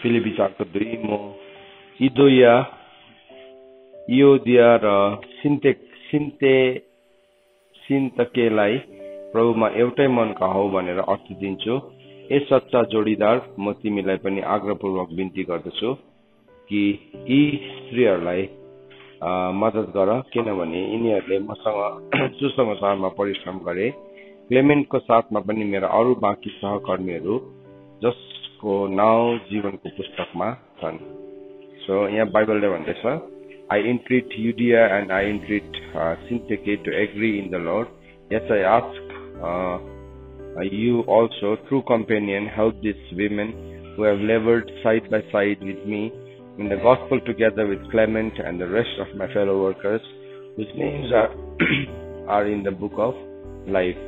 फिलिपी 4:2 म इदोया इयोदिया र सिन्तेकेलाई प्रभुमा एउटै मनका हौ भनेर अर्थ दिन्छु। ए सच्चा जोडीदार, म तिमीलाई पनि आग्रहपूर्वक बिन्ती गर्दछु कि यी स्त्रीहरूलाई मद्दत गर, किनभने यिनीहरूले मसँग सुसमाचारमा परिश्रम गरे। क्लेमेन्टको साथमा पनि मेरा अरू बाँकी सहकर्मीहरू जसको नाउँ जीवनको पुस्तकमा छन्। सो यहाँ बाइबलले भन्दैछ, I entreat Euodia and I entreat Syntyche to agree in the Lord. Yes, I ask you also, true companion, help these women who have labored side by side with me in the gospel together with Clement and the rest of my fellow workers whose names are in the book of life.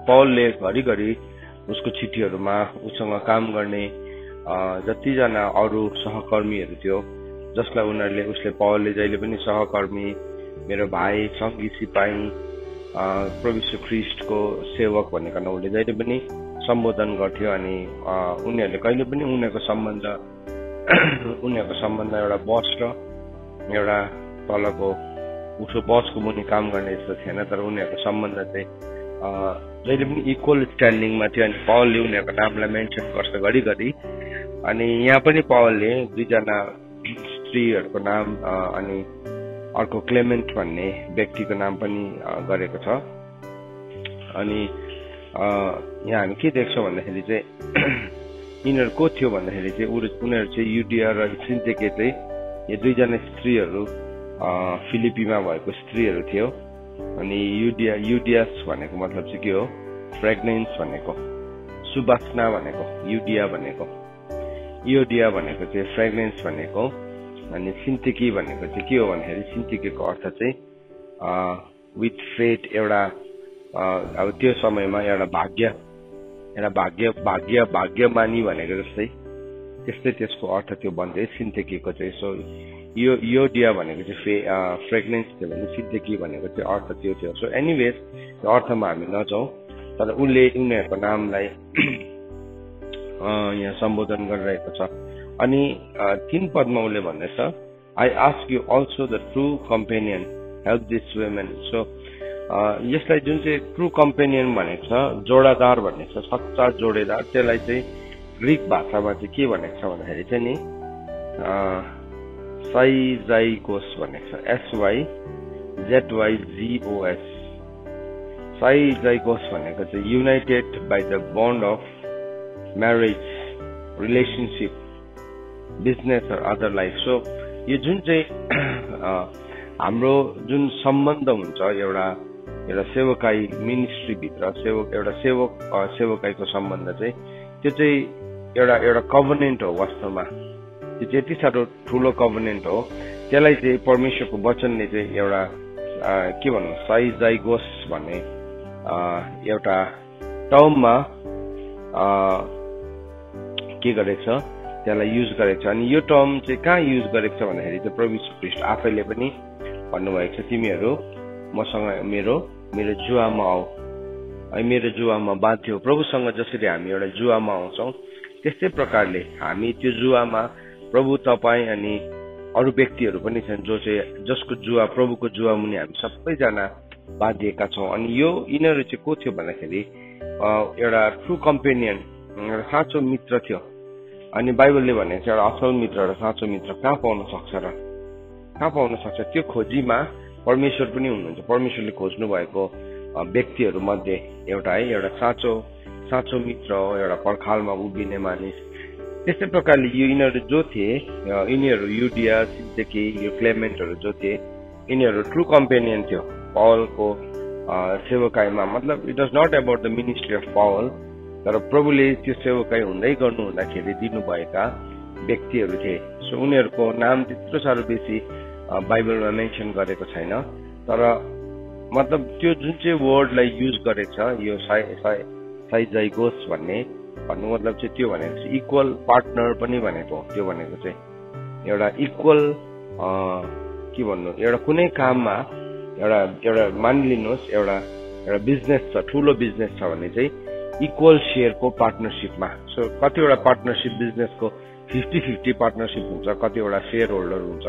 पौलले घरिघरि उसको चिठीहरूमा उसँग काम गर्ने जतिजना अरू सहकर्मीहरू थियो, जसलाई पौलले जहिले पनि सहकर्मी, मेरो भाइ, सङ्गी सिपाही, प्रभु यीशु ख्रीष्टको सेवक भनेर उसले जहिले पनि सम्बोधन गर्थ्यो। अनि उनीहरूले कहिले पनि उनीहरूको सम्बन्ध एउटा बस र एउटा तलको उसको बसको मुनि काम गर्ने जस्तो थिएन, तर उनीहरूको सम्बन्ध चाहिँ जहिले पनि इक्वल स्ट्यान्डिङमा थियो। अनि पौलले उनीहरूको नामलाई मेन्सन गर्छ घरिघरि। अनि यहाँ पनि पौलले दुईजना स्त्रीहरूको नाम अनि अर्को क्लेमेन्ट भन्ने व्यक्तिको नाम पनि गरेको छ। अनि यहाँ हामी के देख्छौँ भन्दाखेरि चाहिँ यिनीहरू को थियो भन्दाखेरि चाहिँ उनीहरू चाहिँ युडिया र सिन्तेके चाहिँ यो दुईजना स्त्रीहरू फिलिपीमा भएको स्त्रीहरू थियो। अनि युडियास भनेको मतलब चाहिँ के हो? प्रेग्नेन्स भनेको, सुबास्ना भनेको, युडिया भनेको, इयोडिया भनेको चाहिँ फ्रेग्नेन्स भनेको। अनि सिन्तिकी भनेको चाहिँ के हो भन्दाखेरि सिन्तिकीको अर्थ चाहिँ विथ फेट, एउटा अब त्यो समयमा एउटा भाग्यमानी भनेको जस्तै त्यस्तै त्यसको अर्थ त्यो भन्दै सिन्तिकीको चाहिँ। सो इयोडिया भनेको चाहिँ फ्रेग्नेन्स थियो भने सिन्तिकी भनेको चाहिँ अर्थ त्यो थियो। सो एनिवेज त्यो अर्थमा हामी नजाउँ, तर उनीहरूको नामलाई यहाँ सम्बोधन गरिरहेको छ। अनि 3 पदमा उसले भन्दैछ, I ask you also the true companion help this women. So यसलाई जुन चाहिँ ट्रु कम्पेनियन भनेको छ, जोडादार भनेको छ, सच्चा जोडेदार, त्यसलाई चाहिँ ग्रिक भाषामा चाहिँ के भनेको छ भन्दाखेरि चाहिँ नि साइजाइगोस भनेको छ, SYZYGOS। साइजाइगोस भनेको चाहिँ united by the bond of marriage, relationship, business or other life. So यो जुन चाहिँ हाम्रो जुन सम्बन्ध हुन्छ एउटा सेवकाई मिनिस्ट्री भित्र, एउटा सेवकाईको सम्बन्ध चाहिँ त्यो चाहिँ एउटा कभनेन्ट हो। वास्तवमा त्यो त्यति साह्रो ठुलो कभनेन्ट हो, त्यसलाई चाहिँ परमेश्वरको वचनले चाहिँ एउटा के भन्नु, साइजाइगोस भन्ने एउटा टर्ममा के गरेको छ, त्यसलाई युज गरेको छ। अनि यो टर्म चाहिँ कहाँ युज गरेको छ भन्दाखेरि चाहिँ प्रभु यीशु ख्रीष्ट आफैले पनि भन्नुभएको छ, तिमीहरू मसँग मेरो जुवामा आऊ, है मेरो जुवामा बाँध्यो। प्रभुसँग जसरी हामी एउटा जुवामा आउँछौँ, त्यस्तै प्रकारले हामी त्यो जुवामा प्रभु, तपाईँ अनि अरू व्यक्तिहरू पनि छन् जसको जुवा, प्रभुको जुवा मुनि हामी सबैजना बाँधिएका छौँ। अनि यिनीहरू चाहिँ को थियो भन्दाखेरि एउटा ट्रु कम्पेनियन, एउटा साँचो मित्र थियो। अनि बाइबलले भनेको छ एउटा असल मित्र र साँचो मित्र कहाँ पाउन सक्छ र कहाँ पाउन सक्छ? त्यो खोजीमा परमेश्वर पनि हुनुहुन्छ। परमेश्वरले खोज्नु भएको व्यक्तिहरू मध्ये एउटा है, एउटा साँचो मित्र हो, एउटा पर्खालमा उभिने मानिस। त्यस्तै प्रकारले यिनीहरू जो थिए, यिनीहरू युडिया, सिन्तिके, यो क्लेमेन्टहरू जो थिए, यिनीहरू ट्रु कम्पेनियन थियो पौलको सेवकाईमा। मतलब it was not about the ministry of Paul, तर प्रभुले त्यो सेवकाई हुँदै गर्नु हुँदाखेरि दिनुभएका व्यक्तिहरू थिए। सो उनीहरूको नाम त्यत्रो साह्रो बेसी बाइबलमा मेन्सन गरेको छैन, तर मतलब त्यो जुन चाहिँ वर्डलाई युज गरेको छ, यो साइजाइगोस भन्नु मतलब चाहिँ त्यो भनेको चाहिँ इक्वल पार्टनर पनि भनेको। त्यो भनेको चाहिँ एउटा इक्वल के भन्नु, एउटा कुनै काममा एउटा मानिलिनुहोस् एउटा बिजनेस छ, ठुलो बिजनेस छ भने चाहिँ इक्वल शेयरको पार्टनरशिपमा। सो कतिवटा पार्टनरशिप बिजनेसको 50-50 पार्टनरशिप हुन्छ, कतिवटा सेयर होल्डर हुन्छ।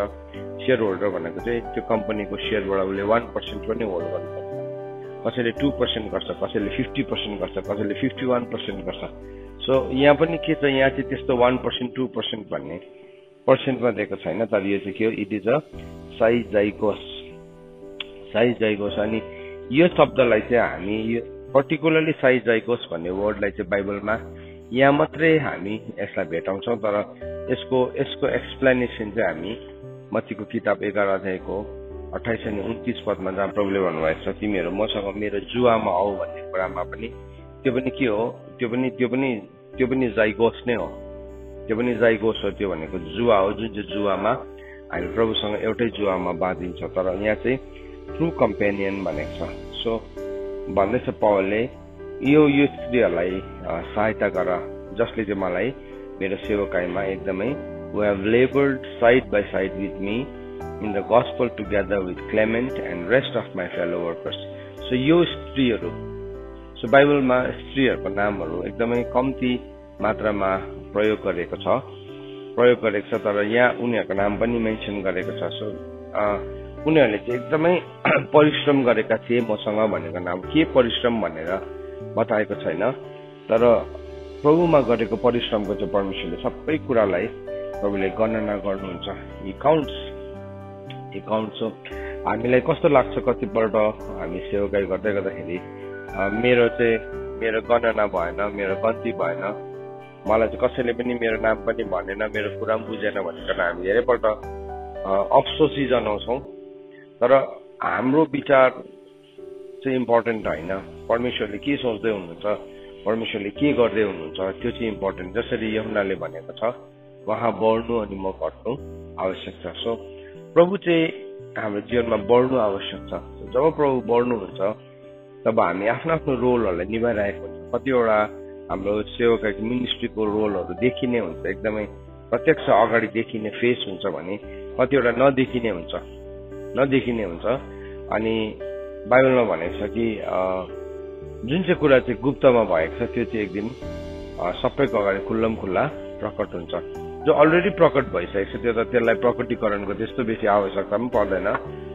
सेयर होल्डर भनेको चाहिँ त्यो कम्पनीको सेयरबाट उसले 1% पनि होल्ड गर्नु सक्छ, कसैले 2% गर्छ, कसैले 50% गर्छ, कसैले 51% गर्छ। सो यहाँ पनि के छ, यहाँ चाहिँ त्यस्तो 1% 2% भन्ने पर्सेन्टमा दिएको छैन, तर यो चाहिँ के हो, इट इज अ साइजाइगोस। अनि यो शब्दलाई चाहिँ हामी यो पर्टिकुलरली साइजाइगोस भन्ने वर्डलाई चाहिँ बाइबलमा यहाँ मात्रै हामी यसलाई भेटाउँछौँ, तर यसको एक्सप्लेनेसन चाहिँ हामी मत्तीको किताब 11 अध्यायको 28 अनि 29 पदमा जहाँ प्रभुले भन्नुभएको छ, तिमीहरू मसँग मेरो जुवामा आऊ भन्ने कुरामा पनि त्यो पनि के हो, त्यो पनि जाइगोस नै हो। त्यो पनि जाइगोस हो। त्यो भनेको जुवा हो, जुन चाहिँ जुवामा हामी प्रभुसँग एउटै जुवामा बाँधिन्छ। तर यहाँ चाहिँ ट्रु कम्पेनियन भनेको छ। सो भन्दैछ पावलले, यो स्त्रीहरूलाई सहायता गर जसले चाहिँ मलाई मेरो सेवकाईमा एकदमै who have labored side by side with me in the gospel together with Clement and rest of my fellow workers. So यो स्त्रीहरू, सो बाइबलमा स्त्रीहरूको नामहरू एकदमै कम्ती मात्रामा प्रयोग गरेको छ, तर यहाँ उनीहरूको नाम पनि मेन्सन गरेको छ। सो उनीहरूले चाहिँ एकदमै परिश्रम गरेका थिए मसँग भनेको नाम के परिश्रम भनेर बताएको छैन, तर प्रभुमा गरेको परिश्रमको चाहिँ परमेश्वरले सबै कुरालाई प्रभुले गणना गर्नुहुन्छ। He counts. हामीलाई कस्तो लाग्छ, कतिपल्ट हामी सेवकाई गर्दै गर्दाखेरि मेरो गणना भएन, मेरो गन्ती भएन, मलाई चाहिँ कसैले पनि मेरो नाम पनि भनेन, मेरो कुरा पनि बुझेन भनेर हामी धेरैपल्ट अफसोसी जनाउँछौँ। तर हाम्रो विचार चाहिँ इम्पोर्टेन्ट होइन, परमेश्वरले के सोच्दै हुनुहुन्छ, परमेश्वरले के गर्दै हुनुहुन्छ त्यो चाहिँ इम्पोर्टेन्ट। जसरी यूहन्नाले भनेको छ, उहाँ बढ्नु अनि म घट्नु आवश्यक छ। सो प्रभु चाहिँ हाम्रो जीवनमा बढ्नु आवश्यक छ। जब प्रभु बढ्नुहुन्छ तब हामी आफ्नो आफ्नो रोलहरूलाई निभाइरहेको हुन्छ। कतिवटा हाम्रो सेवकाको मिनिस्ट्रीको रोलहरू देखिने हुन्छ, एकदमै प्रत्यक्ष अगाडि देखिने फेस हुन्छ भने कतिवटा नदेखिने हुन्छ। अनि बाइबलमा भनेको छ कि जुन चाहिँ कुरा चाहिँ गुप्तमा भएको छ त्यो चाहिँ एक दिन सबैको अगाडि खुल्ला प्रकट हुन्छ। जो अलरेडी प्रकट भइसकेको छ त्यो त त्यसलाई प्रकटीकरणको त्यस्तो बेसी आवश्यकता पनि पर्दैन।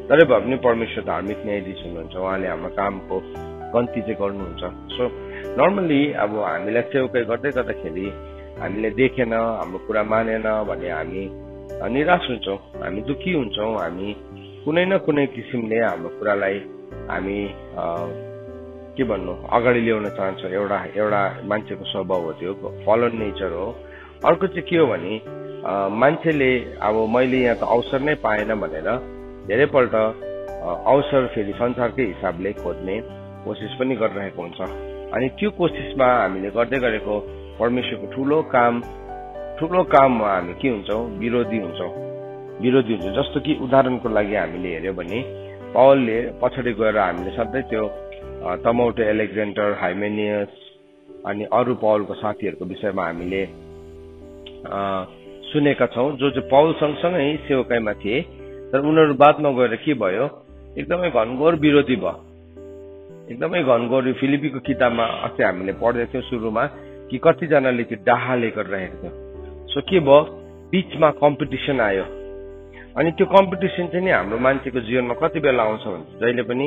तरै भए पनि परमेश्वर धार्मिक न्यायाधीश हुनुहुन्छ, उहाँले हाम्रो कामको गन्ती चाहिँ गर्नुहुन्छ। सो नर्मली अब हामीलाई सेवकाई गर्दै गर्दाखेरि हामीले देखेन, हाम्रो कुरा मानेन भने हामी निराश हुन्छौँ, हामी दुखी हुन्छौँ, हामी कुनै न कुनै किसिमले हाम्रो कुरालाई हामी के भन्नु अगाडि ल्याउन चाहन्छौँ। एउटा मान्छेको स्वभाव हो, त्यो फलन नेचर हो। अर्को चाहिँ के हो भने मान्छेले अब मैले यहाँ त अवसर नै पाएन भनेर धेरैपल्ट अवसर फेरि संसारकै हिसाबले खोज्ने कोसिस पनि गरिरहेको हुन्छ। अनि त्यो कोसिसमा हामीले गर्दै गरेको परमेश्वरको ठुलो काममा हामी के हुन्छौँ, विरोधी हुन्छौँ। जस्तो कि उदाहरणको लागि हामीले हेर्यो भने पावलले पछाडि गएर हामीले सधैँ त्यो तमौटे एलेक्जेन्डर, हाइमेनियस अनि अरू पावलको साथीहरूको विषयमा हामीले सुनेका छौँ, जो चाहिँ पावल सँगसँगै सेवकाईमा थिए। तर उनीहरू बादमा गएर के भयो, एकदमै घनघोर विरोधी भयो, एकदमै घनघोर। फिलिपीको किताबमा अस्ति हामीले पढ्दै थियौँ सुरुमा कि कतिजनाले त्यो डाहाले गरिरहेको थियो। सो के भयो, बिचमा कम्पिटिसन आयो। अनि त्यो कम्पिटिसन चाहिँ नि हाम्रो मान्छेको जीवनमा कति बेला आउँछ भने जहिले पनि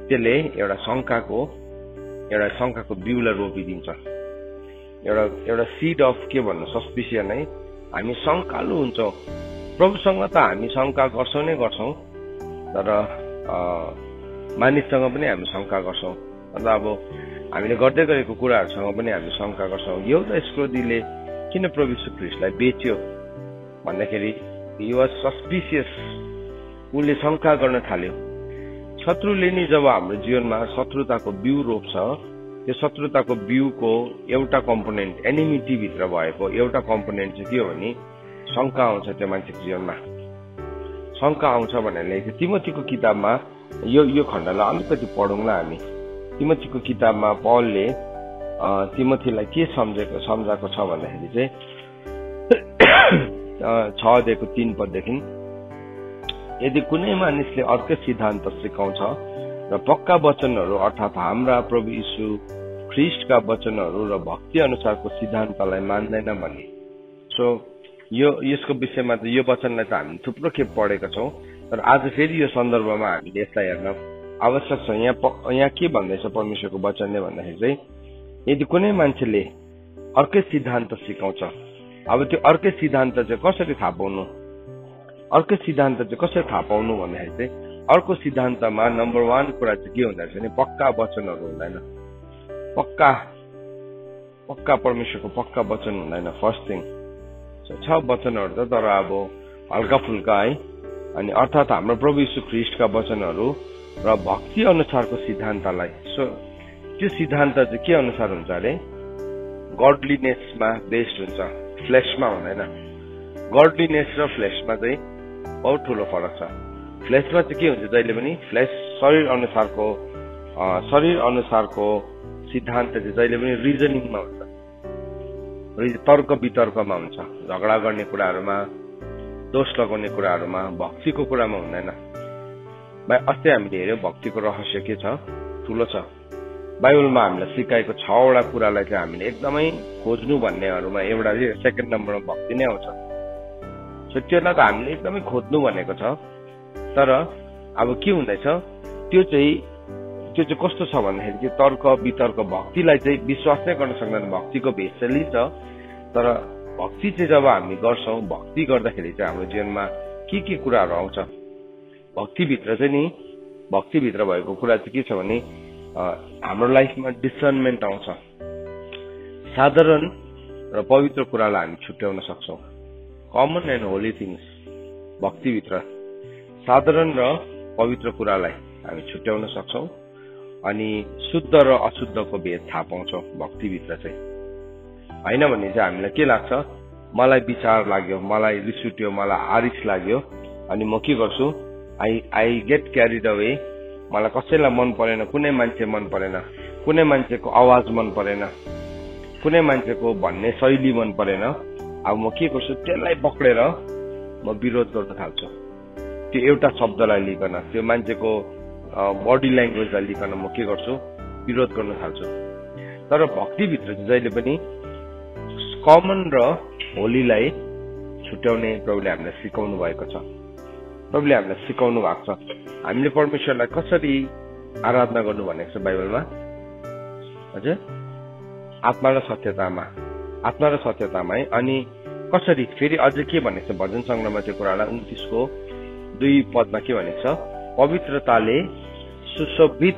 त्यसले एउटा शङ्काको बिउलाई रोपिदिन्छ। एउटा सिड अफ के भन्नु सस्पिसियन है। हामी शङ्कालु हुन्छौँ। प्रभुसँग त हामी शङ्का गर्छौँ नै गर्छौँ, तर मानिससँग पनि हामी शङ्का गर्छौँ। अन्त अब हामीले गर्दै गरेको कुराहरूसँग पनि हामी शङ्का गर्छौँ। एउटा स्क्रोदीले किन प्रभु यीशु ख्रीष्टलाई बेच्यो भन्दाखेरि he was suspicious, उसले शङ्का गर्न थाल्यो। शत्रुले नि जब हाम्रो जीवनमा शत्रुताको बिउ रोप्छ, त्यो शत्रुताको बिउको एउटा कम्पोनेन्ट एनिमिटी भित्र भएको एउटा कम्पोनेन्ट चाहिँ के हो भने शङ्का आउँछ। त्यो मान्छेको जीवनमा शङ्का आउँछ भनेर तिमोथीको किताबमा यो खण्डलाई अलिकति पढौँला हामी। तिमोथीको किताबमा पावलले तिमोथीलाई के सम्झाएको छ भन्दाखेरि चाहिँ 6 अध्यायको 3 पददेखि, यदि कुनै मानिसले अर्कै सिद्धान्त सिकाउँछ र पक्का वचनहरू अर्थात् हाम्रा प्रभु यीशु ख्रीष्टका वचनहरू र भक्ति अनुसारको सिद्धान्तलाई मान्दैन भन्ने। सो यसको विषयमा त यो वचनलाई त हामी थुप्रो खेप पढेका छौँ, तर आज फेरि यो सन्दर्भमा हामीले यसलाई हेर्न आवश्यक छ। यहाँ के भन्दैछ परमेश्वरको वचनले भन्दाखेरि चाहिँ, यदि कुनै मान्छेले अर्कै सिद्धान्त सिकाउँछ, अब त्यो अर्कै सिद्धान्त चाहिँ कसरी थाहा पाउनु? अर्कै सिद्धान्त चाहिँ कसरी थाहा पाउनु भन्दाखेरि चाहिँ, अर्को सिद्धान्तमा नम्बर 1 कुरा चाहिँ के हुँदो रहेछ भने पक्का वचनहरू हुँदैन। पक्का परमेश्वरको पक्का वचन हुँदैन। फर्स्ट थिङ छ वचनहरू त, तर अब हल्का फुल्का है। अनि अर्थात् हाम्रो प्रभु यीशु ख्रीष्टका वचनहरू र भक्ति अनुसारको सिद्धान्तलाई, सो त्यो सिद्धान्त चाहिँ के अनुसार हुन्छ अरे? गडलीनेसमा बेस्ड हुन्छ, फ्लेशमा हुँदैन। गडलीनेस र फ्लेशमा चाहिँ बहुत ठुलो फरक छ। फ्लेशमा चाहिँ के हुन्छ जहिले पनि, फ्लेश शरीर अनुसारको सिद्धान्त चाहिँ जहिले पनि रिजनिङमा हुन्छ, तर्क वितर्कमा हुन्छ, झगडा गर्ने कुराहरूमा, दोष लगाउने कुराहरूमा, भक्तिको कुरामा हुँदैन। अस्ति हामीले हेऱ्यौँ भक्तिको रहस्य के छ, ठुलो छ। बाइबलमा हामीलाई सिकाएको 6वटा कुरालाई चाहिँ हामीले एकदमै खोज्नु भन्नेहरूमा एउटा सेकेन्ड नम्बरमा भक्ति नै आउँछ। सो त्यसलाई त हामीले एकदमै खोज्नु भनेको छ। तर अब के हुँदैछ, त्यो चाहिँ कस्तो छ भन्दाखेरि चाहिँ तर्क वितर्क, भक्तिलाई चाहिँ विश्वास नै गर्न सक्दैन। भक्तिको भेष चाहिँ लिन्छ, तर भक्ति चाहिँ जब हामी गर्छौँ, भक्ति गर्दाखेरि चाहिँ हाम्रो जीवनमा के कुराहरू आउँछ, भक्तिभित्र भएको कुरा चाहिँ के छ भने हाम्रो लाइफमा डिसर्नमेन्ट आउँछ। साधारण र पवित्र कुरालाई हामी छुट्याउन सक्छौँ। कमन एन्ड होली थिङ्स भक्तिभित्र साधारण र पवित्र कुरालाई हामी छुट्याउन सक्छौँ। अनि शुद्ध र अशुद्धको भेद थाहा पाउँछौँ भक्तिभित्र चाहिँ। होइन भने चाहिँ हामीलाई के लाग्छ, मलाई विचार लाग्यो, मलाई रिस उठ्यो, मलाई आरिस लाग्यो, अनि म के गर्छु, आई गेट क्यारिड अवे। मलाई कसैलाई मन परेन, कुनै मान्छे मन परेन, कुनै मान्छेको आवाज मन परेन, कुनै मान्छेको भन्ने शैली मन परेन। अब म के गर्छु, त्यसलाई पक्रेर म विरोध गर्न थाल्छु। त्यो एउटा शब्दलाई लिकन, त्यो मान्छेको बडी ल्याङ्ग्वेजलाई लिकन म के गर्छु, विरोध गर्न थाल्छु। तर भक्तिभित्र चाहिँ जहिले पनि कमन र होलीलाई छुट्याउने प्रभुले हामीलाई सिकाउनु भएको छ। प्रभुले हामीलाई सिकाउनु भएको छ हामीले परमेश्वरलाई कसरी आराधना गर्नु भनेको छ बाइबलमा। हजुर, आत्मा र सत्यतामा है। अनि कसरी फेरि अझै के भनेको छ भजन सङ्ग्रहमा त्यो कुरालाई 29को 2 पदमा के भनेको छ, पवित्रताले सुशोभित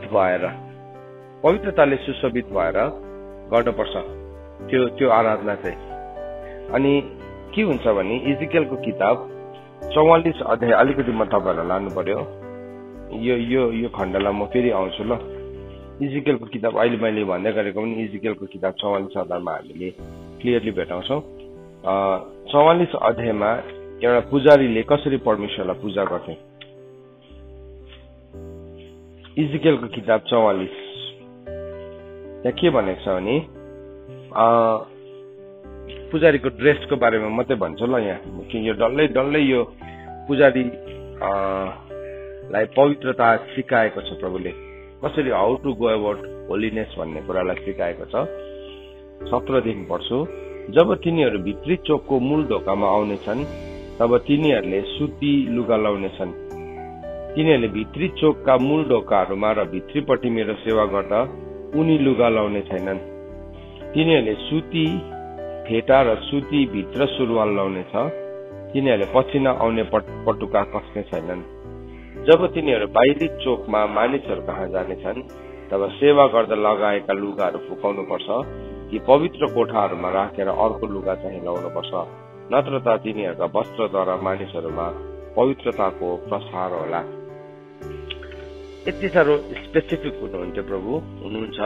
भएर गर्नुपर्छ त्यो आराधना चाहिँ। अनि के हुन्छ भने इजिकेलको किताब 44 अध्याय, अलिकति म तपाईँहरूलाई लानु पर्यो, यो खण्डलाई म फेरि आउँछु ल। इजिकेलको किताब अहिले मैले भन्दै गरेको पनि इजिकेलको किताब 44 अध्यायमा हामीले क्लियरली भेटाउँछौँ। 44 अध्यायमा एउटा पुजारीले कसरी परमेश्वरलाई पूजा गर्थे। इजिकेलको किताब 44 त्यहाँ के भनेको छ भने पुजारीको ड्रेसको बारेमा मात्रै भन्छ ल यहाँ, कि यो डल्लै यो पुजारी लाई पवित्रता सिकाएको छ प्रभुले, कसरी how to go about holiness भन्ने कुरालाई सिकाएको छ। 17 देखि पढ्छु। जब तिनीहरू भित्री चोकको मूल ढोकामा आउनेछन् तब तिनीहरूले सुती लुगा लाउनेछन्। तिनीहरूले भित्री चोकका मूल ढोकाहरूमा र भित्रीपट्टि मेरो सेवा गर्दा उनी लुगा लाउने छैनन्। तिनीहरूले सुती फेटा र सुती भित्र सुरुवाल लाउनेछ। तिनीहरूले पसिना आउने पटुका कस्ने छैनन्। जब तिनीहरू बाहिरी चोकमा मानिसहरू कहाँ जानेछन् तब सेवा गर्दा लगाएका लुगाहरू फुकाउनु पर्छ कि पवित्र कोठाहरूमा राखेर अर्को लुगा चाहिँ लाउनुपर्छ, नत्र त तिनीहरूका वस्त्रद्वारा मानिसहरूमा पवित्रताको प्रसार होला। यति साह्रो स्पेसिफिक हुनुहुन्छ।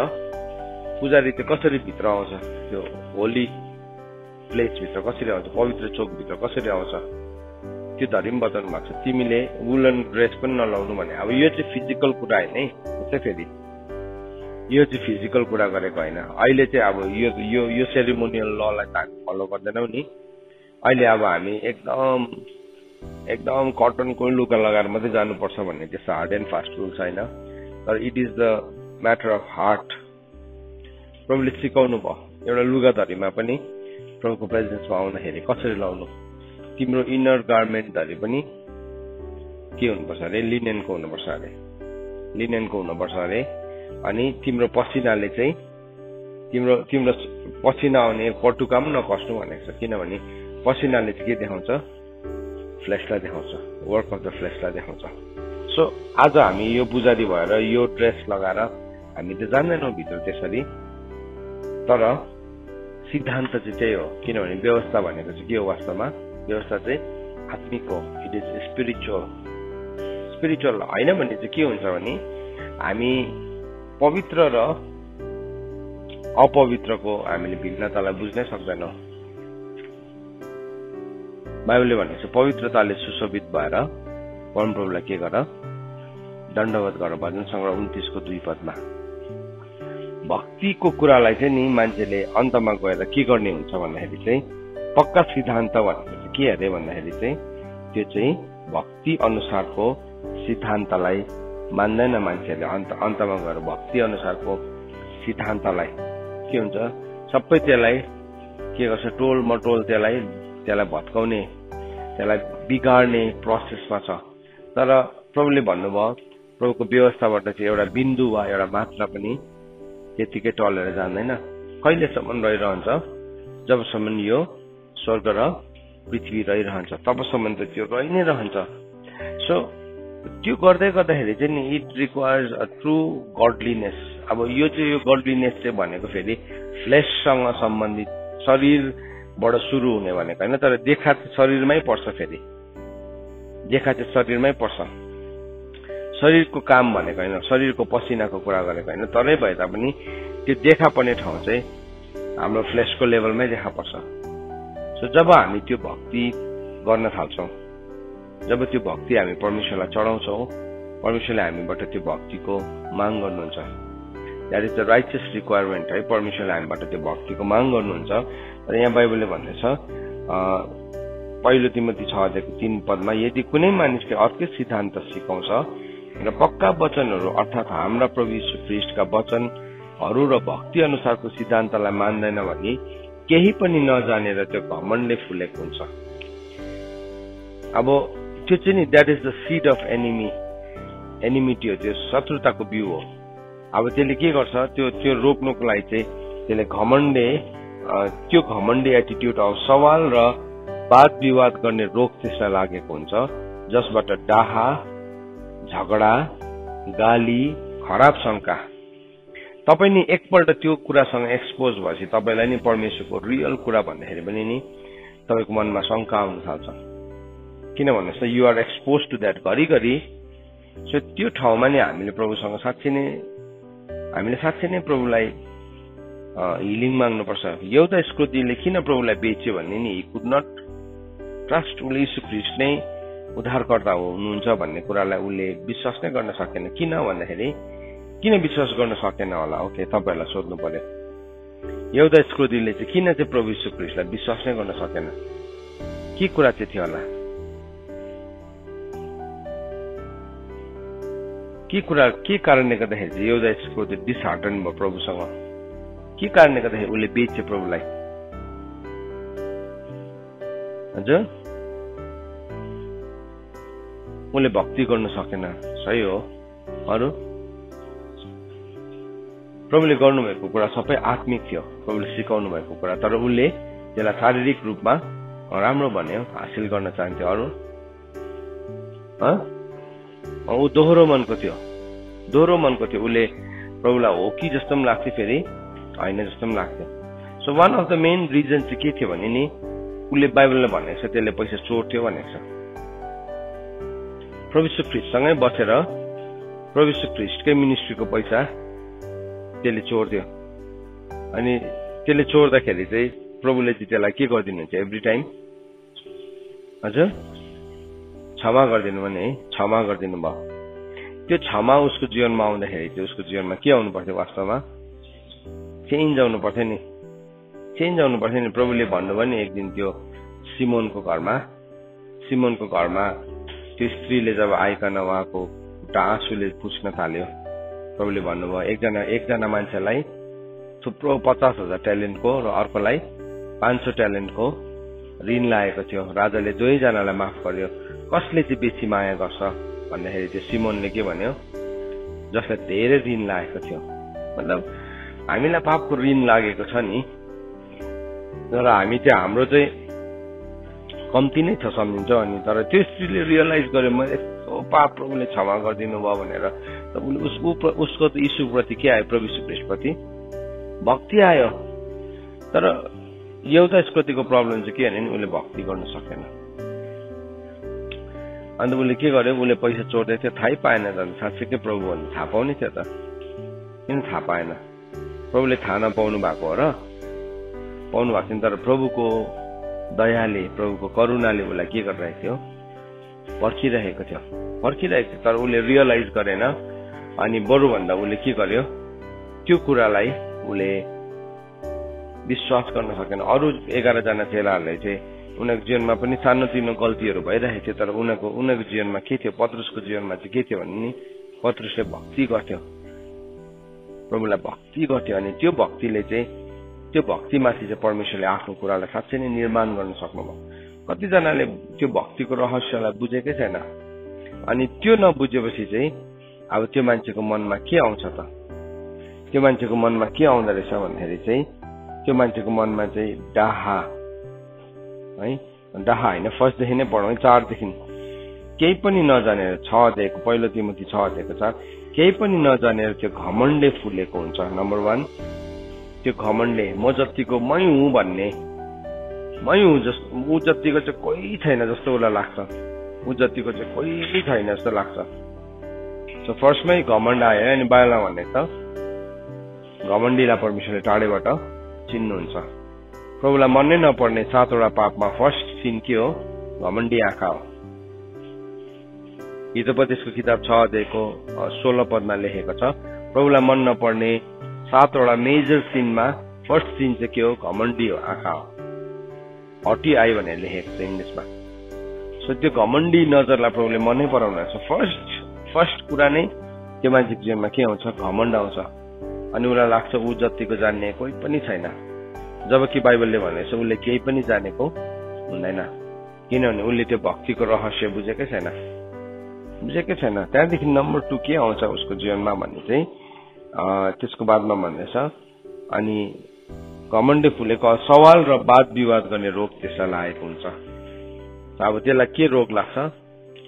पुजारी चाहिँ कसरी भित्र आउँछ, त्यो होली प्लेस भित्र कसरी आउँछ, पवित्र चोक भित्र कसरी आउँछ, त्यो धरि पनि बताउनु भएको छ। तिमीले वुलन ड्रेस पनि नलाउनु भने, अब यो चाहिँ फिजिकल कुरा होइन है, फेरि यो चाहिँ फिजिकल कुरा गरेको होइन। अहिले चाहिँ अब यो सेरिमोनियल ललाई त हामी फलो गर्दैनौँ नि। अहिले अब हामी एकदम कटनको लुगा लगाएर मात्रै जानुपर्छ भन्ने त्यस्तो हार्ड एन्ड फास्ट रुल छैन। तर it is the matter of heart. प्रभुले सिकाउनु भयो एउटा लुगाधरीमा पनि प्रभुको प्रेजेन्समा आउँदाखेरि कसरी लाउनु। तिम्रो इनर गार्मेन्टधरि पनि के हुनुपर्छ अरे, लिनेनको हुनुपर्छ अरे, लिनेनको हुनुपर्छ अरे। अनि तिम्रो पसिनाले चाहिँ तिम्रो तिम्रो पसिना आउने पटुका पनि नकस्नु भनेको छ, किनभने पसिनाले चाहिँ के देखाउँछ, फ्लेसलाई देखाउँछ, वर्क अफ द फ्लेसलाई देखाउँछ। सो आज हामी यो पुजारी भएर यो ड्रेस लगाएर हामी त जान्दैनौँ भित्र त्यसरी, तर सिद्धान्त चाहिँ त्यही हो। किनभने व्यवस्था भनेको चाहिँ के हो, वास्तवमा व्यवस्था चाहिँ आत्मिक हो, इट इज स्पिरिचुअल। स्पिरिचुअल होइन भने चाहिँ के हुन्छ भने हामी पवित्र र अपवित्रको हामीले भिन्नतालाई बुझ्नै सक्दैनौँ। बाइबलले भनेको छ पवित्रताले सुशोभित भएर परमप्रभुलाई के गर, दण्डवत गर, भजन सङ्ग्रह 29:2 भक्तिको कुरालाई चाहिँ नि मान्छेले अन्तमा गएर के गर्ने हुन्छ भन्दाखेरि चाहिँ पक्का सिद्धान्त भनेको चाहिँ के अरे भन्दाखेरि चाहिँ त्यो चाहिँ भक्ति अनुसारको सिद्धान्तलाई मान्दैन मान्छेले। अन्तमा गएर भक्ति अनुसारको सिद्धान्तलाई के हुन्छ, सबै त्यसलाई के गर्छ, टोल मटोल त्यसलाई भत्काउने, त्यसलाई बिगार्ने प्रोसेसमा छ। तर प्रभुले भन्नुभयो प्रभुको व्यवस्थाबाट चाहिँ एउटा बिन्दु वा एउटा मात्रा पनि त्यतिकै टलेर जाँदैन। कहिलेसम्म रहिरहन्छ, जबसम्म यो स्वर्ग र पृथ्वी रहिरहन्छ तबसम्म त त्यो रहि नै रहन्छ। सो त्यो गर्दै गर्दाखेरि चाहिँ नि इट रिक्वायर्स अ ट्रु गडलीनेस। अब यो चाहिँ यो गडलीनेस चाहिँ भनेको फेरि फ्लेससँग सम्बन्धित, शरीरबाट सुरु हुने भनेको होइन, तर देखा चाहिँ शरीरमै पर्छ, फेरि देखा चाहिँ शरीरमै पर्छ। शरीरको काम भनेको होइन, शरीरको पसिनाको कुरा गरेको होइन, तरै भए तापनि त्यो देखा पर्ने ठाउँ चाहिँ हाम्रो फ्लेसको लेभलमै देखा पर्छ। सो जब हामी त्यो भक्ति गर्न थाल्छौँ, जब त्यो भक्ति हामी परमेश्वरलाई चढाउँछौँ, परमेश्वरले हामीबाट त्यो भक्तिको माग गर्नुहुन्छ। That is the righteous requirement है, परमेश्वरले हामीबाट त्यो भक्तिको माग गर्नुहुन्छ। र यहाँ बाइबलले भन्दैछ पहिलो तिमोथी 6:3 यदि कुनै मानिसले अर्कै सिद्धान्त सिकाउँछ र पक्का वचनहरू अर्थात् हाम्रा प्रभु यीशु ख्रीष्टका वचनहरू र भक्ति अनुसारको सिद्धान्तलाई मान्दैन भने केही पनि नजानेर त्यो घमण्डले फुलेको हुन्छ। अब त्यो चाहिँ नि that is the seed of enmity हो, त्यो शत्रुताको बिउ हो। अब त्यसले के गर्छ, त्यो रोक्नुको लागि चाहिँ त्यसले त्यो घमण्डी एटिट्युड अब सवाल र वाद विवाद गर्ने रोग त्यसलाई लागेको हुन्छ, जसबाट डाहा, झगडा, गाली, खराब शंका। तपाईँ नि एकपल्ट त्यो कुरासँग एक्सपोज भएपछि तपाईँलाई नि परमेश्वरको रियल कुरा भन्दाखेरि पनि नि तपाईँको मनमा शंका आउन थाल्छ। किन भन्नुहोस् त, you are expose to that घरिघरि। सो त्यो ठाउँमा नि हामीले प्रभुसँग साँच्चै नै प्रभुलाई हिलिङ माग्नुपर्छ। एउटा स्कृतिले किन प्रभुलाई बेच्यो भन्ने नि ही कुड नट ट्रस्ट, उसले यीशु ख्रीष्ट नै उद्धारकर्ता हुनुहुन्छ भन्ने कुरालाई उसले विश्वास नै गर्न सकेन। किन भन्दाखेरि किन विश्वास गर्न सकेन होला, ओके तपाईँहरूलाई सोध्नु पर्यो। एउटा स्कृतिले चाहिँ किन चाहिँ प्रभु यीशु ख्रीष्टलाई विश्वास नै गर्न सकेन, के कुरा चाहिँ थियो होला, के कारणले गर्दाखेरि चाहिँ एउटा स्कृति डिसहार्टन भयो प्रभुसँग, के कारणले गर्दाखेरि उसले बेच्यो प्रभुलाई। हजुर, उसले भक्ति गर्न सकेन, सही हो। अरू प्रभुले गर्नुभएको कुरा सबै आत्मिक थियो, प्रभुले सिकाउनु भएको कुरा, तर उसले त्यसलाई शारीरिक रूपमा राम्रो भन्यो, हासिल गर्न चाहन्थ्यो। अरू ऊ दोहोरो मनको थियो, उसले प्रभुलाई हो कि जस्तो पनि लाग्थ्यो, फेरि होइन जस्तो पनि लाग्थ्यो। So one of the main reason चाहिँ के थियो भने नि उसले बाइबलले भनेको छ त्यसले पैसा चोर्थ्यो भनेको छ। प्रभु यीशु ख्रीष्टसँगै बसेर प्रभु यीशु ख्रीष्टकै मिनिस्ट्रीको पैसा त्यसले चोर्थ्यो। अनि त्यसले चोर्दाखेरि चाहिँ प्रभुले चाहिँ त्यसलाई के गरिदिनुहुन्छ एभ्री टाइम, हजुर क्षमा गरिदिनु भने है, क्षमा गरिदिनु भयो। त्यो क्षमा उसको जीवनमा आउँदाखेरि चाहिँ उसको जीवनमा के आउनु पर्थ्यो, वास्तवमा चेन्ज आउनु पर्थ्यो नि। प्रभुले भन्नुभयो नि एक दिन त्यो सिमोनको घरमा त्यो स्त्रीले जब आइकन उहाँको खुट्टा आँसुले पुस्न थाल्यो, प्रभुले भन्नुभयो एकजना मान्छेलाई थुप्रो 50,000 ट्यालेन्टको र अर्कोलाई 500 ट्यालेन्टको ऋण लागेको थियो। राजाले दुवैजनालाई माफ गर्यो। कसले चाहिँ बेसी माया गर्छ भन्दाखेरि त्यो सिमोनले के भन्यो, जसलाई धेरै ऋण लागेको थियो। मतलब हामीलाई पापको ऋण लागेको छ नि, तर हामी चाहिँ हाम्रो चाहिँ कम्ती नै छ सम्झिन्छ। अनि तर त्यो स्त्रीले रियलाइज गर्यो मैले यस्तो पाप प्रभुले क्षमा गरिदिनु भयो भनेर। उसको त यीशुप्रति के आयो, प्रभु यीशु ख्रीष्टप्रति भक्ति आयो। तर एउटा स्कृतिको प्रब्लम चाहिँ के भने उसले भक्ति गर्न सकेन। अन्त उसले के गर्यो, उसले पैसा चोर्दै थियो, थाहै पाएन। झन् साँच्चीकै प्रभु भन्ने थाहा पाउने थियो त, किन थाहा पाएन? प्रभुले थाहा नपाउनु भएको हो र? पाउनु भएको थियो। तर प्रभुको दयाले, प्रभुको करुणाले उसलाई के गरिरहेको थियो, पर्खिरहेको थियो। तर उसले रियलाइज गरेन। अनि बरुभन्दा उसले के गर्यो, त्यो कुरालाई उसले विश्वास गर्न सकेन। अरू 11 जना चेलाहरूले चाहिँ उनीहरूको जीवनमा पनि सानोतिनो गल्तीहरू भइरहेको थियो, तर उनीहरूको जीवनमा के थियो, पत्रुसको जीवनमा चाहिँ के थियो भने नि, पत्रुसले भक्ति गर्थ्यो, प्रभुलाई भक्ति गर्थ्यो। अनि त्यो भक्तिले चाहिँ, त्यो भक्तिमाथि चाहिँ परमेश्वरले आफ्नो कुरालाई साँच्चै नै निर्माण गर्न सक्नुभयो। कतिजनाले त्यो भक्तिको रहस्यलाई बुझेकै छैन। अनि त्यो नबुझेपछि चाहिँ अब त्यो मान्छेको मनमा के आउँछ त? त्यो मान्छेको मनमा के आउँदो रहेछ भन्दाखेरि चाहिँ त्यो मान्छेको मनमा चाहिँ डाहा है, डाहा होइन, फर्स्टदेखि नै पढौँ 4 देखि। केही पनि नजानेर 6 अध्यायको, पहिलो तिमोथी 6 अध्यायको 4, केही पनि नजानेर त्यो घमण्डले फुलेको हुन्छ। नम्बर 1 त्यो घमण्डले, म जतिको मै हुँ भन्ने, मै हुँ जस्तो, ऊ जतिको चाहिँ कोही छैन जस्तो उसलाई लाग्छ, ऊ जतिको चाहिँ कोही छैन जस्तो लाग्छ। सो फर्स्टमै घमण्ड आयो। अनि बाइबलमा भन्ने त घमण्डीलाई परमेश्वरले टाढेबाट चिन्नुहुन्छ। प्रभुलाई मन नै नपर्ने 7वटा पापमा फर्स्ट सिन के हो, घमण्डी आँखा हो। हितोपदेशको किताब 6 अध्यायको 16 पदमा लेखेको छ, प्रभुलाई मन नपर्ने 7वटा मेजर सिनमा फर्स्ट सिन चाहिँ के हो, घमण्डी हो, आँखा हो, हटी आई भनेर लेखेको छ इङ्ग्लिसमा। सो त्यो घमण्डी नजरलाई प्रभुले मनै पराउनुहुन्छ। फर्स्ट कुरा नै त्यो मान्छेको जीवनमा के आउँछ, घमण्ड आउँछ। अनि उसलाई लाग्छ ऊ जतिको जान्ने कोही पनि छैन, जबकि बाइबलले भनेछ उसले केही पनि जानेको हुँदैन, किनभने उसले त्यो भक्तिको रहस्य बुझेकै छैन। त्यहाँदेखि नम्बर 2 के आउँछ उसको जीवनमा भन्ने चाहिँ त्यसको बादमा भन्दैछ, अनि घमण्डले फुलेको सवाल र वाद विवाद गर्ने रोग त्यसलाई लागेको हुन्छ। अब त्यसलाई के रोग लाग्छ,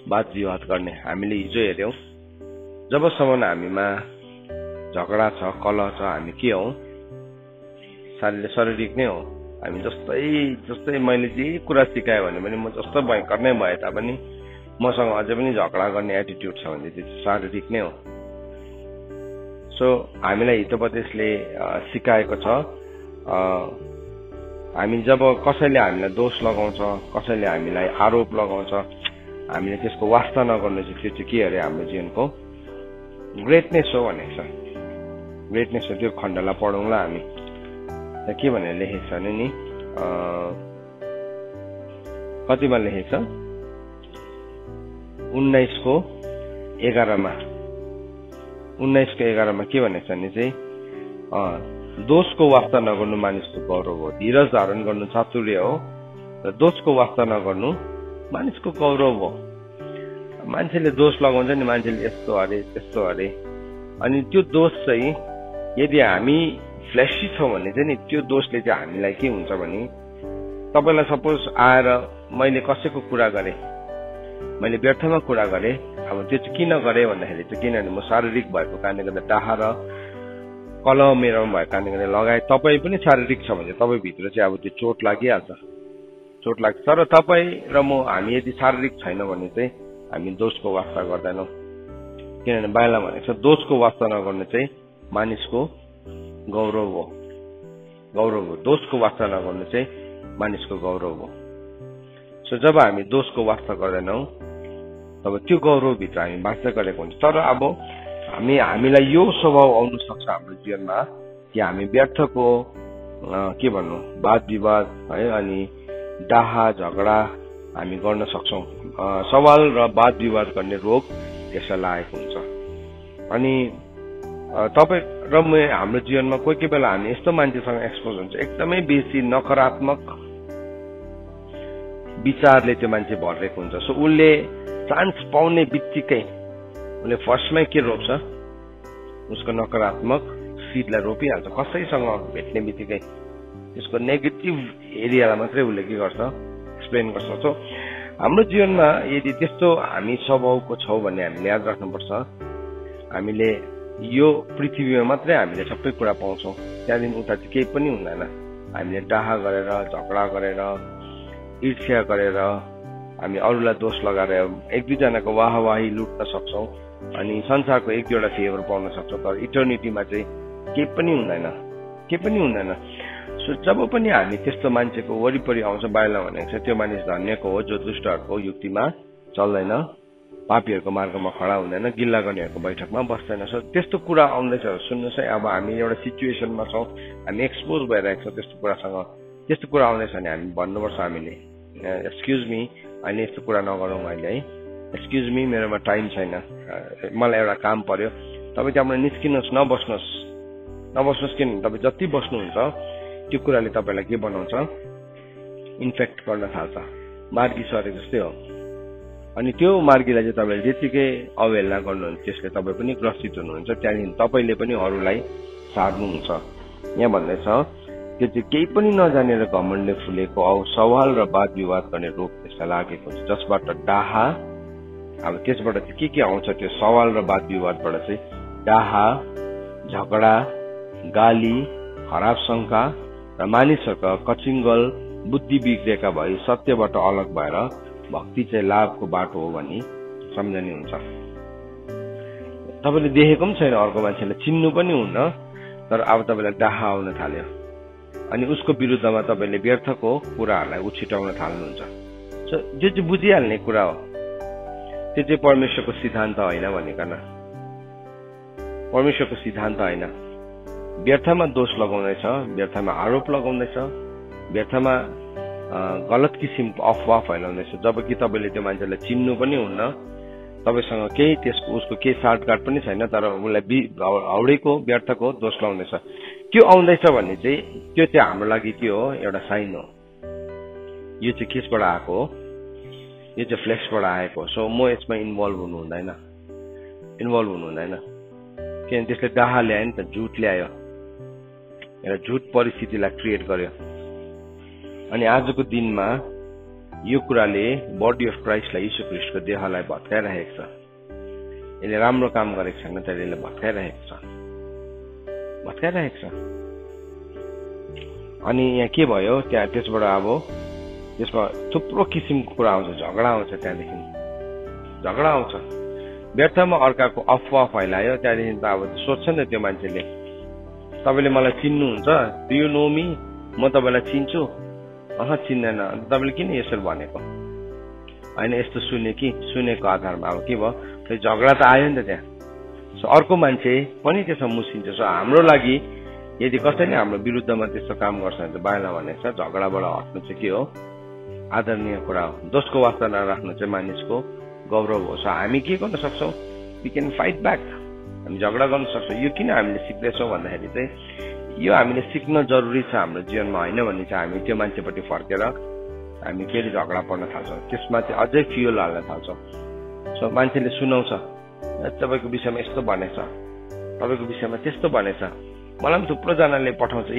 वाद विवाद गर्ने। हामीले हिजो हेर्यौं, जबसम्म हामीमा झगडा छ, कलह छ, हामी के हौ, शारीरिक नै हो। हामी जस्तै मैले जे कुरा सिकाएँ भने पनि म जस्तो भयङ्कर नै भए तापनि मसँग अझै पनि झगडा गर्ने एटिट्युड छ भने त्यो शारीरिक नै हो। सो हामीलाई हितोपदेशले सिकाएको छ, हामी जब कसैले हामीलाई दोष लगाउँछ, कसैले हामीलाई आरोप लगाउँछ, हामीले त्यसको वास्ता नगर्नु चाहिँ त्यो चाहिँ के अरे, हाम्रो जीवनको ग्रेटनेस हो भनेको छ। ग्रेटनेस हो। त्यो खण्डलाई पढौँला हामी। के भनेर लेखेको छ भने नि, कतिमा लेखेको छ, 19:11 के भनेको छ भने चाहिँ दोषको वास्ता नगर्नु मानिसको गौरव हो, धीरज धारण गर्नु चातुर्य हो, र दोषको वास्ता नगर्नु मानिसको गौरव हो। मान्छेले दोष लगाउँछ नि, मान्छेले यस्तो अरे त्यस्तो अरे, अनि त्यो दोष चाहिँ यदि हामी फ्ल्यासी छौँ भने चाहिँ नि त्यो दोषले चाहिँ हामीलाई के हुन्छ भने, तपाईँलाई सपोज आएर मैले कसैको कुरा गरेँ, मैले व्यर्थमा कुरा गरेँ, अब त्यो चाहिँ किन गरेँ भन्दाखेरि चाहिँ किनभने म शारीरिक भएको कारणले गर्दा डाहा र कलह मेरोमा भएको कारणले गर्दा लगाए। तपाईँ पनि शारीरिक छ भने तपाईँभित्र चाहिँ अब त्यो चोट लागिहाल्छ, चोट लाग्छ। तर तपाईँ र हामी यदि शारीरिक छैन भने चाहिँ हामी दोषको वास्ता गर्दैनौँ, किनभने बाइबलमा भनेको छ दोषको वास्ता नगर्नु चाहिँ मानिसको गौरव हो। दोषको वास्ता नगर्नु चाहिँ मानिसको गौरव हो। सो जब हामी दोषको वास्ता गर्दैनौँ तब त्यो गौरवभित्र हामी बाँच्दै गरेको हुन्छ। तर अब हामीलाई यो स्वभाव आउनु सक्छ हाम्रो जीवनमा कि हामी व्यर्थको के भन्नु, वाद विवाद है, अनि डाहा झगडा हामी गर्न सक्छौँ। सवाल र वाद विवाद गर्ने रोग त्यसलाई लागेको हुन्छ। अनि तपाईँ र म हाम्रो जीवनमा कोही बेला हामी यस्तो मान्छेसँग एक्सपोज हुन्छ एकदमै बेसी नकारात्मक विचारले त्यो मान्छे भरिएको हुन्छ। सो उसले चान्स पाउने बित्तिकै उसले फर्स्टमै के रोप्छ, उसको नकारात्मक सिडलाई रोपिहाल्छ। कसैसँग भेट्ने बित्तिकै त्यसको नेगेटिभ एरियालाई मात्रै उसले के गर्छ, एक्सप्लेन गर्छ। सो हाम्रो जीवनमा यदि त्यस्तो हामी स्वभावको छौँ भने हामीले याद राख्नुपर्छ, हामीले यो पृथ्वीमा मात्रै हामीले सबै कुरा पाउँछौँ, त्यहाँदेखि उता चाहिँ केही पनि हुँदैन। हामीले डाहा गरेर, झगडा गरेर, ईर्ष्या गरेर, हामी अरूलाई दोष लगाएर एक दुईजनाको वाहवाही लुट्न सक्छौँ अनि संसारको एक दुईवटा फेभर पाउन सक्छौँ, तर इटर्निटीमा चाहिँ केही पनि हुँदैन, केही पनि हुँदैन। सो जब पनि हामी त्यस्तो मान्छेको वरिपरि आउँछ, बाइबलमा भनेको छ त्यो मानिस धन्यको हो जो दुष्टहरूको युक्तिमा चल्दैन, पापीहरूको मार्गमा खडा हुँदैन, गिल्ला गर्नेहरूको बैठकमा बस्दैन। सो त्यस्तो कुरा आउँदैछ, सुन्नुहोस् है, अब हामी एउटा सिचुएसनमा छौँ, हामी एक्सपोज भइरहेको छौँ त्यस्तो कुरासँग। त्यस्तो कुरा आउँदैछ भने हामी भन्नुपर्छ, हामीले एक्सक्युज मी, अहिले यस्तो कुरा नगरौँ अहिले है, एक्सक्युज मी, मेरोमा टाइम छैन, मलाई एउटा काम पर्यो। तपाईँ त्यहाँबाट निस्किनुहोस्, नबस्नुहोस्। किन तपाईँ जति बस्नुहुन्छ त्यो कुराले तपाईँलाई के बनाउँछ, इन्फेक्ट गर्न थाल्छ, मार्गी सरे जस्तै हो। अनि त्यो मार्गीलाई चाहिँ तपाईँले जतिकै अवहेलना गर्नुहुन्छ त्यसले तपाईँ पनि ग्रसित हुनुहुन्छ, त्यहाँदेखि तपाईँले पनि अरूलाई सार्नुहुन्छ। यहाँ भन्दैछ त्यो चाहिँ केही पनि नजानेर घमण्डले फुलेको सवाल र वाद विवाद गर्ने रोग त्यसलाई लागेको हुन्छ, जसबाट डाहा, अब त्यसबाट चाहिँ के आउँछ, त्यो सवाल र वाद विवादबाट चाहिँ डाहा, झगडा, गाली, खराब शंका र मानिसहरूका कचिङ्गल बुद्धि बिग्रेका भई सत्यबाट अलग भएर भक्ति चाहिँ लाभको बाटो हो भनी सम्झने हुन्छ। तपाईँले देखेको पनि छैन, अर्को मान्छेले चिन्नु पनि हुन्न, तर अब तपाईँलाई डाहा आउन थाल्यो अनि उसको विरुद्धमा तपाईँले व्यर्थको कुराहरूलाई उछिटाउन थाल्नुहुन्छ। सो जो चाहिँ बुझिहाल्ने कुरा हो, त्यो चाहिँ परमेश्वरको सिद्धान्त होइन भनिकन, परमेश्वरको सिद्धान्त होइन। व्यर्थमा दोष लगाउँदैछ, व्यर्थमा आरोप लगाउँदैछ, व्यर्थमा गलत किसिमको अफवाह फैलाउँदैछ, जबकि तपाईँले त्यो मान्छेलाई चिन्नु पनि हुन्न, तपाईँसँग केही त्यसको उसको केही साटगाट पनि छैन, तर उसलाई हाउडेको व्यर्थको दोष लगाउँदैछ। त्यो आउँदैछ भने चाहिँ त्यो चाहिँ हाम्रो लागि के हो, एउटा साइन हो, यो चाहिँ केसबाट आएको हो, यो चाहिँ फ्लेक्सबाट आएको हो। सो म यसमा इन्भल्भ हुनु हुँदैन, किनभने त्यसले डाहा ल्यायो नि त, झुट ल्यायो, एउटा झुट परिस्थितिलाई क्रिएट गर्यो। अनि आजको दिनमा यो कुराले बडी अफ क्राइस्टलाई, यीशु ख्रीष्टको देहलाई भत्काइरहेको छ। यसले राम्रो काम गरेको छैन, तर यसले भत्काइरहेको छ। अनि यहाँ के भयो, त्यहाँ त्यसबाट अब त्यसमा थुप्रो किसिमको कुरा आउँछ, झगडा आउँछ, त्यहाँदेखि झगडा आउँछ, व्यर्थमा अर्काको अफवाह फैलायो, त्यहाँदेखि त अब सोध्छ नि त त्यो मान्छेले, तपाईँले मलाई चिन्नुहुन्छ, डु यु नो मी, म तपाईँलाई चिन्छु, चिन्दैन, तपाईँले किन यसरी भनेको, होइन यस्तो सुनेको आधारमा अब के भयो, त्यो झगडा त आयो नि त त्यहाँ। सो अर्को मान्छे पनि त्यसमा मुसिन्छ। सो हाम्रो लागि यदि कसैले हाम्रो विरुद्धमा त्यस्तो काम गर्छ भने त बाइबलमा भनेको छ झगडाबाट हट्नु चाहिँ के हो, आदरणीय कुरा हो। दोषको वास्ता नराख्नु चाहिँ मानिसको गौरव हो। सो हामी के गर्न सक्छौँ, वी क्यान फाइट ब्याक, हामी झगडा गर्न सक्छौँ। यो किन हामीले सिक्दैछौँ भन्दाखेरि चाहिँ यो हामीले सिक्न जरुरी छ हाम्रो जीवनमा, होइन भने चाहिँ हामी त्यो मान्छेपट्टि फर्केर हामी फेरि झगडा पर्न थाल्छौँ, त्यसमा चाहिँ अझै फ्युल हाल्न थाल्छौँ। सो मान्छेले सुनाउँछ, तपाईँको विषयमा यस्तो भनेछ, तपाईँको विषयमा त्यस्तो भनेछ, मलाई पनि थुप्रोजनाले पठाउँछ,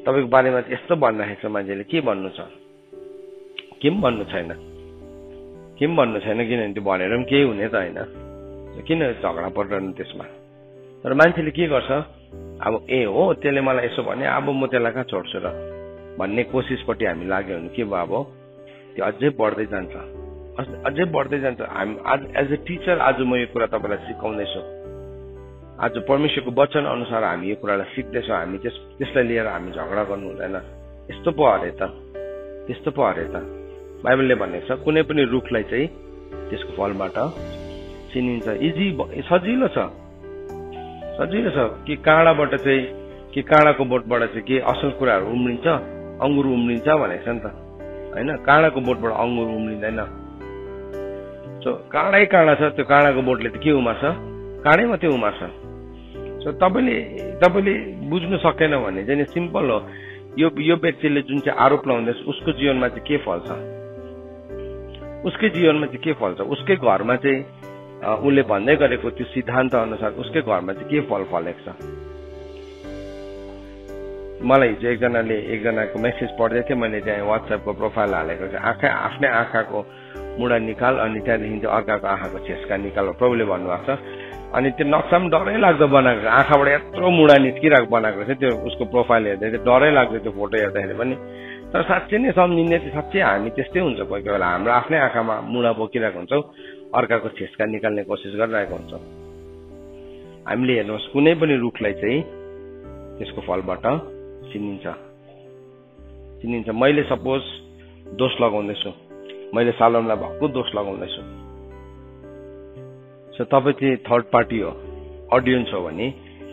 तपाईँको बारेमा यस्तो भनिराखेको छ, मान्छेले के भन्नु छ, के पनि भन्नु छैन, किनभने त्यो भनेर पनि केही हुने त होइन, किन झगडा परिरहनु त्यसमा। तर मान्छेले के गर्छ, अब हो त्यसले मलाई यसो भने, अब म त्यसलाई कहाँ छोड्छु र भन्ने कोसिसपट्टि हामी लाग्यो भने के भयो, अब त्यो अझै बढ्दै जान्छ। हामी आज एज ए टिचर आज म यो कुरा तपाईँलाई सिकाउँदैछु, आज परमेश्वरको वचन अनुसार हामी यो कुरालाई सिक्दैछौँ, हामी त्यसलाई लिएर हामी झगडा गर्नु हुँदैन। यस्तो पो अरे त बाइबलले भनेको छ, कुनै पनि रुखलाई चाहिँ त्यसको फलबाट चिनिन्छ। सजिलो छ कि काँडाबाट चाहिँ, कि काँडाको बोटबाट चाहिँ के असल कुराहरू उम्रिन्छ, अङ्गुर उम्रिन्छ भनेको छ नि त, होइन? काँडाको बोटबाट अङ्गुर उम्रिँदैन। सो काँडै काँडा छ, त्यो काँडाको बोटले त के उमार्छ, काँडै मात्रै उमार्छ। सो तपाईले बुझ्नु सकेन भने चाहिँ सिम्पल हो यो व्यक्तिले जुन चाहिँ आरोप लगाउँदैछ उसको जीवनमा चाहिँ के फल्छ उसकै जीवनमा चाहिँ के फल्छ उसकै घरमा चाहिँ उसले भन्दै गरेको त्यो सिद्धान्त अनुसार उसकै घरमा चाहिँ के फल फलेको छ मलाई हिजो एकजनाको मेसेज पढ्दै थिएँ मैले त्यहाँ व्हाट्सएपको प्रोफाइल हालेको छ आफ्नै आँखाको मुडा निकाल अनि त्यहाँदेखि चाहिँ अर्काको आँखाको छेस्का निकाल प्रभुले भन्नुभएको छ अनि त्यो नक्सा पनि डरै लाग्दो बनाएको आँखाबाट यत्रो मुडा निस्किरहेको बनाएको छ त्यो उसको प्रोफाइल हेर्दै चाहिँ डरै लाग्दो त्यो फोटो हेर्दाखेरि पनि तर साँच्चै नै सम्झिने चाहिँ साँच्चै हामी त्यस्तै हुन्छ कोही कोही बेला हाम्रो आफ्नै आँखामा मुडा बोकिरहेको हुन्छौँ अर्काको छेस्का निकाल्ने कोसिस गरिरहेको हुन्छौँ हामीले हेर्नुहोस् कुनै पनि रुखलाई चाहिँ त्यसको फलबाट चिनिन्छ मैले सपोज दोष लगाउँदैछु मैले सालमलाई भक्कु दोष लगाउँदैछु सो तपाईँ चाहिँ थर्ड पार्टी हो अडियन्स हो भने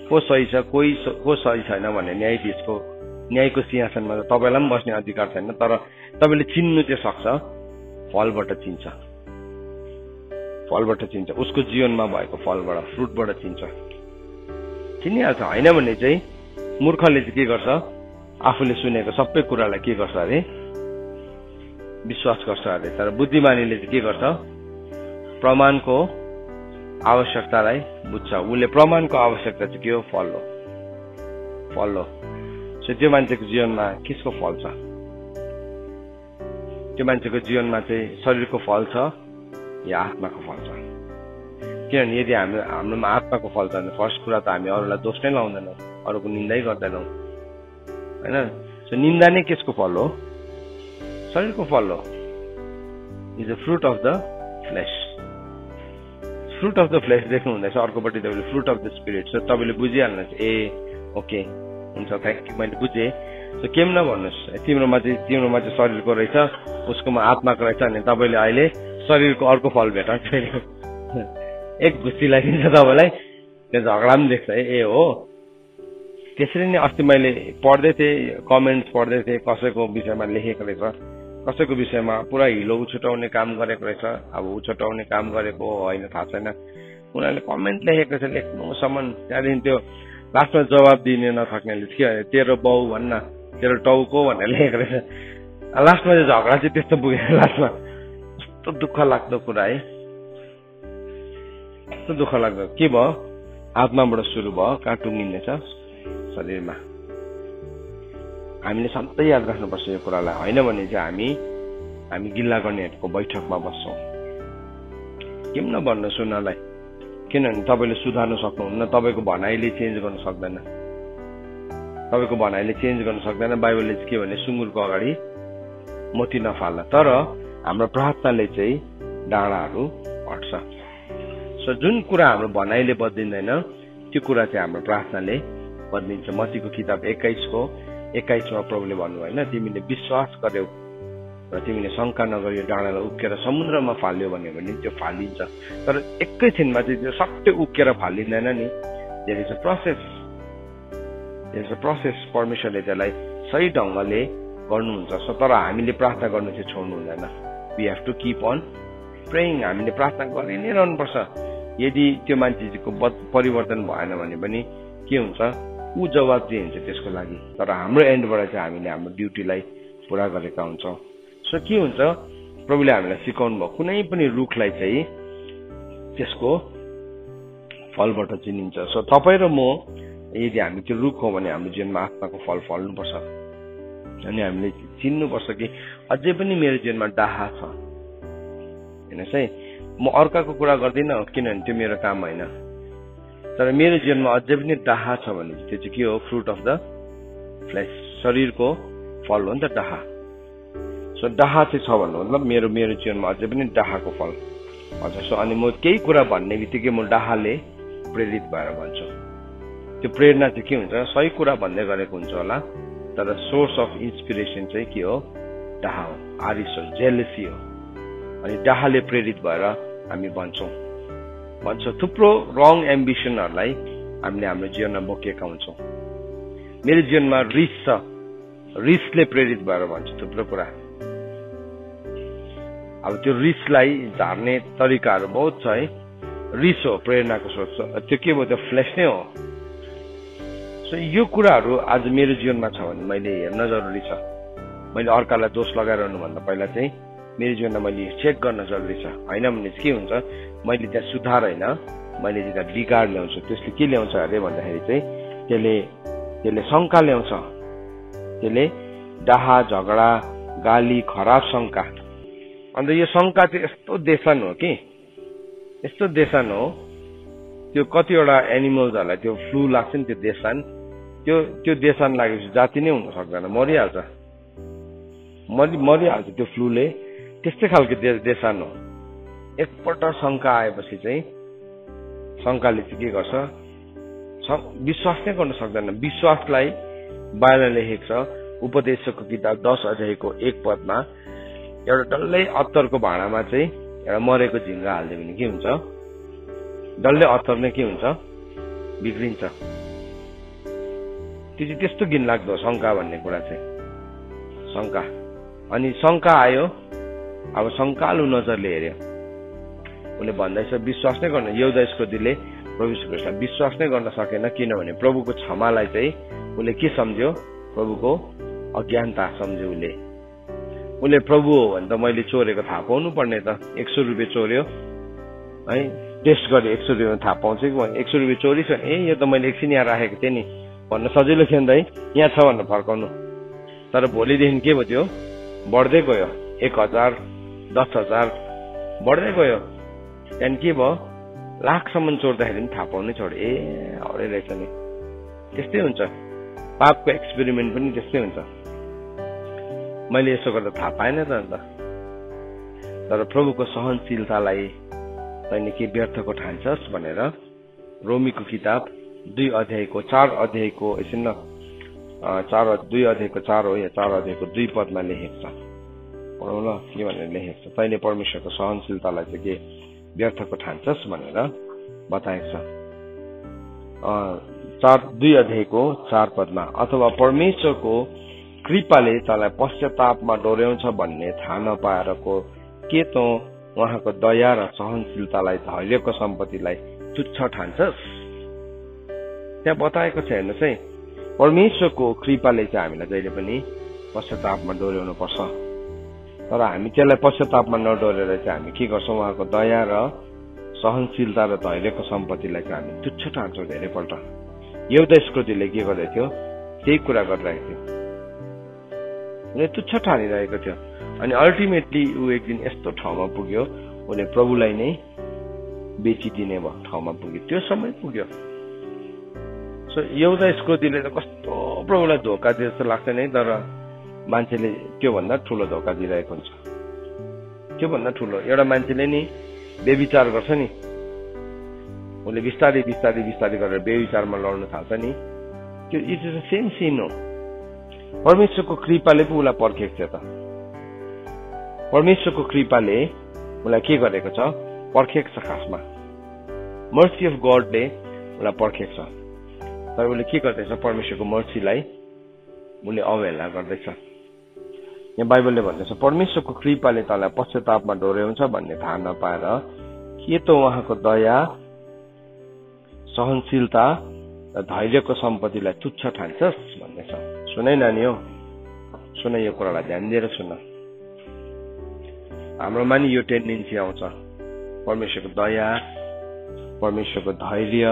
को सही छ को सही छैन भने न्यायको सिंहासनमा त तपाईँलाई पनि बस्ने अधिकार छैन तर तपाईँले चिन्नु चाहिँ सक्छ फलबाट चिन्छ उसको जीवनमा भएको फलबाट फ्रुटबाट चिनिहाल्छ होइन भने चाहिँ मूर्खले चाहिँ के गर्छ आफूले सुनेको सबै कुरालाई के गर्छ अरे विश्वास गर्छ अरे तर बुद्धिमानीले चाहिँ के गर्छ प्रमाणको आवश्यकतालाई बुझ्छ उसले प्रमाणको आवश्यकता चाहिँ के हो फल हो सो त्यो मान्छेको जीवनमा किसको फल छ त्यो मान्छेको जीवनमा चाहिँ शरीरको फल छ या आत्माको फल छ किनभने यदि हाम्रोमा आत्माको फल छ भने फर्स्ट कुरा त हामी अरूलाई दोष नै लाउँदैनौँ अरूको निन्दै गर्दैनौँ होइन सो निन्दा नै केसको फल हो शरीरको फल हो is a fruit of the flesh देख्नु हुँदैछ अर्कोपट्टि तपाईँले fruit of the spirit so तपाईँले बुझिहाल्नुहोस् ए ओके हुन्छ थ्याङ्क यू मैले बुझेँ सो केही नभन्नुहोस् तिम्रोमा चाहिँ शरीरको रहेछ उसकोमा आत्माको रहेछ अनि तपाईँले अहिले शरीरको अर्को फल भेटाउँछ एक घुस्सी लागिन्छ तपाईँलाई त्यो झगडा पनि देख्छ ए हो त्यसरी नै अस्ति मैले पढ्दै थिएँ कमेन्ट्स पढ्दै थिएँ कसैको विषयमा लेखेको रहेछ कसैको विषयमा पुरा हिलो उछुटाउने काम गरेको रहेछ अब उछुटाउने काम गरेको होइन थाहा छैन उनीहरूले कमेन्ट लेखेको रहेछ लेख्नुसम्म त्यहाँदेखि त्यो लास्टमा जवाब दिने नसक्नेले के तेरो बाउ भन्न तेरो टाउको भनेर लेखेको रहेछ लास्टमा चाहिँ झगडा चाहिँ त्यस्तो पुगेन लास्टमा कस्तो दुःख लाग्दो कुरा है कस्तो दुःख लाग्दो के भयो आत्माबाट सुरु भयो कहाँ टुङ्गिनेछ शरीरमा हामीले सधैँ याद राख्नुपर्छ यो कुरालाई होइन भने चाहिँ हामी गिल्ला गर्नेहरूको बैठकमा बस्छौँ के पनि नभन्नु सुन्नलाई किनभने तपाईँले सुधार्नु सक्नुहुन्न तपाईँको भनाइले चेन्ज गर्न सक्दैन बाइबलले चाहिँ के भने सुँगुरको अगाडि मोती नफाल्न तर हाम्रो प्रार्थनाले चाहिँ डाँडाहरू हट्छ सो जुन कुरा हाम्रो भनाइले बदलिँदैन त्यो कुरा चाहिँ हाम्रो प्रार्थनाले बदलिन्छ मत्तीको किताब 21 प्रभुले भन्नु होइन तिमीले विश्वास गर्यौ र तिमीले शङ्का नगरियो डाँडालाई उक्केर समुद्रमा फाल्यो भन्यो भने त्यो फालिन्छ तर एकैछिनमा चाहिँ त्यो सबै उक्केर फालिँदैन नि देयर इज अ प्रोसेस परमेश्वरले त्यसलाई सही ढङ्गले गर्नुहुन्छ तर हामीले प्रार्थना गर्नु चाहिँ छोड्नु हुँदैन we have to keep on praying हामीले प्रार्थना गरि नै रहनुपर्छ यदि त्यो मान्छेको परिवर्तन भएन भने पनि के हुन्छ ऊ जवाब दिइन्छ त्यसको लागि तर हाम्रो एन्डबाट चाहिँ हामीले हाम्रो ड्युटीलाई पुरा गरेका हुन्छौँ सो के हुन्छ प्रभुले हामीलाई सिकाउनु भयो कुनै पनि रुखलाई चाहिँ त्यसको फलबाट चिनिन्छ सो तपाईँ र म यदि हामी त्यो रुख हो भने हाम्रो जीवनमा आत्माको फल फल्नुपर्छ अनि हामीले चिन्नुपर्छ कि अझै पनि मेरो जीवनमा डाहा छ हेर्नुहोस् है म अर्काको कुरा गर्दिनँ किनभने त्यो मेरो काम होइन तर मेरो जीवनमा अझै पनि डाहा छ भने त्यो चाहिँ के हो फ्रुट अफ द फ्लेस शरीरको फल हो नि त डाहा सो डाहा चाहिँ छ भन्नु मतलब मेरो जीवनमा अझै पनि डाहाको फल हजुर सो अनि म केही कुरा भन्ने बित्तिकै म डाहाले प्रेरित भएर भन्छु त्यो प्रेरणा चाहिँ के हुन्छ सही कुरा भन्दै गरेको हुन्छ होला तर सोर्स अफ इन्सपिरेसन चाहिँ के हो डाहा हो आरिस हो जेलसी हो अनि डाहाले प्रेरित भएर हामी भन्छौँ थुप्रो रङ एम्बिसनहरूलाई हामीले हाम्रो जीवनमा बोकेका हुन्छौँ मेरो जीवनमा रिस छ रिसले प्रेरित भएर भन्छु थुप्रो कुरा अब त्यो रिसलाई झार्ने तरिकाहरू बहुत छ है रिस हो प्रेरणाको सोच त्यो के भयो त्यो फ्लेस नै हो सो यो कुराहरू आज मेरो जीवनमा छ भने मैले हेर्न जरुरी छ। मैले अर्कालाई दोष लगाइरहनु भन्दा पहिला चाहिँ मेरो जीवनमा मैले चेक गर्न जरुरी छ। होइन भने के हुन्छ, मैले त्यहाँ सुधार होइन, मैले त्यहाँ बिगाड ल्याउँछु। त्यसले के ल्याउँछ अरे भन्दाखेरि चाहिँ त्यसले शङ्का ल्याउँछ। त्यसले डाहा, झगडा, गाली, खराब शङ्का। अन्त यो शङ्का चाहिँ यस्तो देशन हो कि, यस्तो देशन हो, त्यो कतिवटा एनिमल्सहरूलाई त्यो फ्लू लाग्छ नि, त्यो देशन लागेपछि जाति नै हुन सक्दैन, मरिहाल्छ त्यो फ्लूले। त्यस्तै खालको देशन हो। एकपल्ट शङ्का आएपछि चाहिँ शङ्काले चाहिँ के गर्छ, विश्वास नै गर्न सक्दैन। विश्वासलाई बाइबलले लेखेको छ उपदेशकको किताब 10 अध्यायको 1 पदमा, एउटा डल्लै अत्तरको भाँडामा चाहिँ एउटा मरेको झिङ्गा हालिदियो भने के हुन्छ, डल्लै अत्तर नै के हुन्छ, बिग्रिन्छ। त्यो चाहिँ त्यस्तो घिनलाग्दो शङ्का भन्ने कुरा चाहिँ, शङ्का। अनि शङ्का आयो, अब शङ्कालु नजरले हेऱ्यो, उसले भन्दैछ विश्वास नै गर्न, यहुदा इस्करियोतीले प्रभु यीशु ख्रीष्टलाई विश्वास नै गर्न सकेन, किनभने प्रभुको क्षमालाई चाहिँ उसले के सम्झ्यो, प्रभुको अज्ञानता सम्झ्यो। उसले प्रभु हो भने त मैले चोरेको थाहा पाउनु पर्ने त। 100 रुपियाँ चोर्यो है, टेस्ट गरे 100 रुपियाँ थाहा पाउँछ कि 100 रुपियाँ चोरी छ, यो त मैले एकछिन यहाँ राखेको थिएँ नि भन्न सजिलो थियो नि त है, यहाँ छ भनेर फर्काउनु। तर भोलिदेखि के भयो, त्यो बढ्दै गयो, 1000, 10,000 बढ्दै गयो। त्यहाँदेखि के भयो, लाखसम्म चोर्दाखेरि पनि थाहा पाउनै छोड्यो। अरे रहेछ नि, त्यस्तै हुन्छ। पापको एक्सपेरिमेन्ट पनि त्यस्तै हुन्छ। मैले यसो गर्दा थाहा पाएन त अन्त। तर प्रभुको सहनशीलतालाई तैँले के व्यर्थको ठान्छस् भनेर रोमीको किताब 2 अध्यायको 4 अध्यायको एकछिन 2 अध्यायको 4 हो या 4 अध्यायको 2 पदमा लेखेको छ। पढौँ ल, के भनेर लेखेको छ, तैँले परमेश्वरको सहनशीलतालाई चाहिँ के व्यर्थको ठान्छस् भनेर बताएको छ। 2 अध्यायको 4 पदमा, अथवा परमेश्वरको कृपाले तँलाई पश्चातापमा डोर्याउँछ भन्ने थाहा नपाएरको के तँ उहाँको दया र सहनशीलतालाई, धैर्यको सम्पत्तिलाई तुच्छ ठान्छस्? त्यहाँ बताएको छ हेर्नुहोस् है, परमेश्वरको कृपाले चाहिँ हामीलाई जहिले पनि पश्चातापमा डोर्याउनु पर्छ। तर हामी त्यसलाई पश्चातापमा नडोरेर चाहिँ हामी के गर्छौँ, उहाँको दया र सहनशीलता र धैर्यको सम्पत्तिलाई चाहिँ हामी तुच्छ ठान्छौँ धेरैपल्ट। यहुदा इस्करियोतीले के गर्दै थियो, त्यही कुरा गरिरहेको थियो, उसले तुच्छ ठानिरहेको थियो। अनि अल्टिमेटली ऊ एक दिन यस्तो ठाउँमा पुग्यो, उसले प्रभुलाई नै बेचिदिने भयो ठाउँमा पुग्यो, त्यो समय पुग्यो। सो यहुदा इस्करियोतीले त कस्तो प्रभुलाई धोका दिए जस्तो लाग्छ नि, तर मान्छेले त्योभन्दा ठुलो धोका दिइरहेको हुन्छ। त्योभन्दा ठुलो एउटा मान्छेले नि बेविचार गर्छ नि, उसले बिस्तारै बिस्तारै बिस्तारै गरेर बेविचारमा लड्नु थाल्छ नि, त्यो it is the same sin हो। परमेश्वरको कृपाले पो उसलाई पर्खेको थियो त। परमेश्वरको कृपाले उसलाई के गरेको छ, पर्खेको छ। खासमा मर्सी अफ गडले उसलाई पर्खेको छ। तर उसले के गर्दैछ, परमेश्वरको मर्सीलाई उसले अवहेलना गर्दैछ। यहाँ बाइबलले भन्दैछ परमेश्वरको कृपाले तँलाई पश्चातापमा डोर्याउँछ भन्ने थाहा नपाएर के त उहाँको दया, सहनशीलता र धैर्यको सम्पत्तिलाई तुच्छ ठान्छस् भन्दैछ। सुनै नानी हो, सुन, यो कुरालाई ध्यान दिएर सुन। हाम्रोमा नि यो टेन्डेन्सी आउँछ, परमेश्वरको दया, परमेश्वरको धैर्य,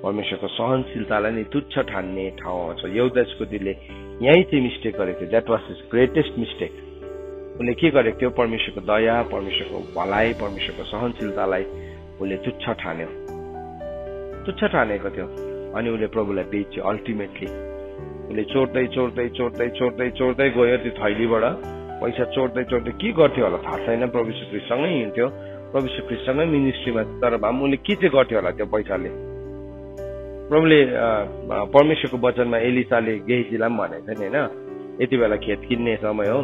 परमेश्वरको सहनशीलतालाई नि तुच्छ ठान्ने ठाउँ आउँछ। यहुदा इस्करियोतीले यही चाहिँ मिस्टेक गरेको थियो। That was his greatest mistake. उसले के गरेको थियो, परमेश्वरको दया, परमेश्वरको भलाइ, परमेश्वरको सहनशीलतालाई उसले तुच्छ ठान्यो, तुच्छ ठानेको थियो। अनि उसले प्रभुलाई बेच्यो। अल्टिमेटली उसले चोर्दै चोर्दै चोर्दै चोर्दै चोर्दै गयो, त्यो थैलीबाट पैसा चोर्दै चोर्दै के गर्थ्यो होला थाहा छैन। प्रभु यीशु ख्रीष्टसँगै हिँड्थ्यो, प्रभु यीशु ख्रीष्टसँगै मिनिस्ट्रीमा, तर भए पनि उसले के चाहिँ गर्थ्यो होला त्यो पैसाले। प्रभुले परमेश्वरको वचनमा एलिसाले गेहजीलाई पनि भनेको थियो नि, होइन, यति बेला खेत किन्ने समय हो,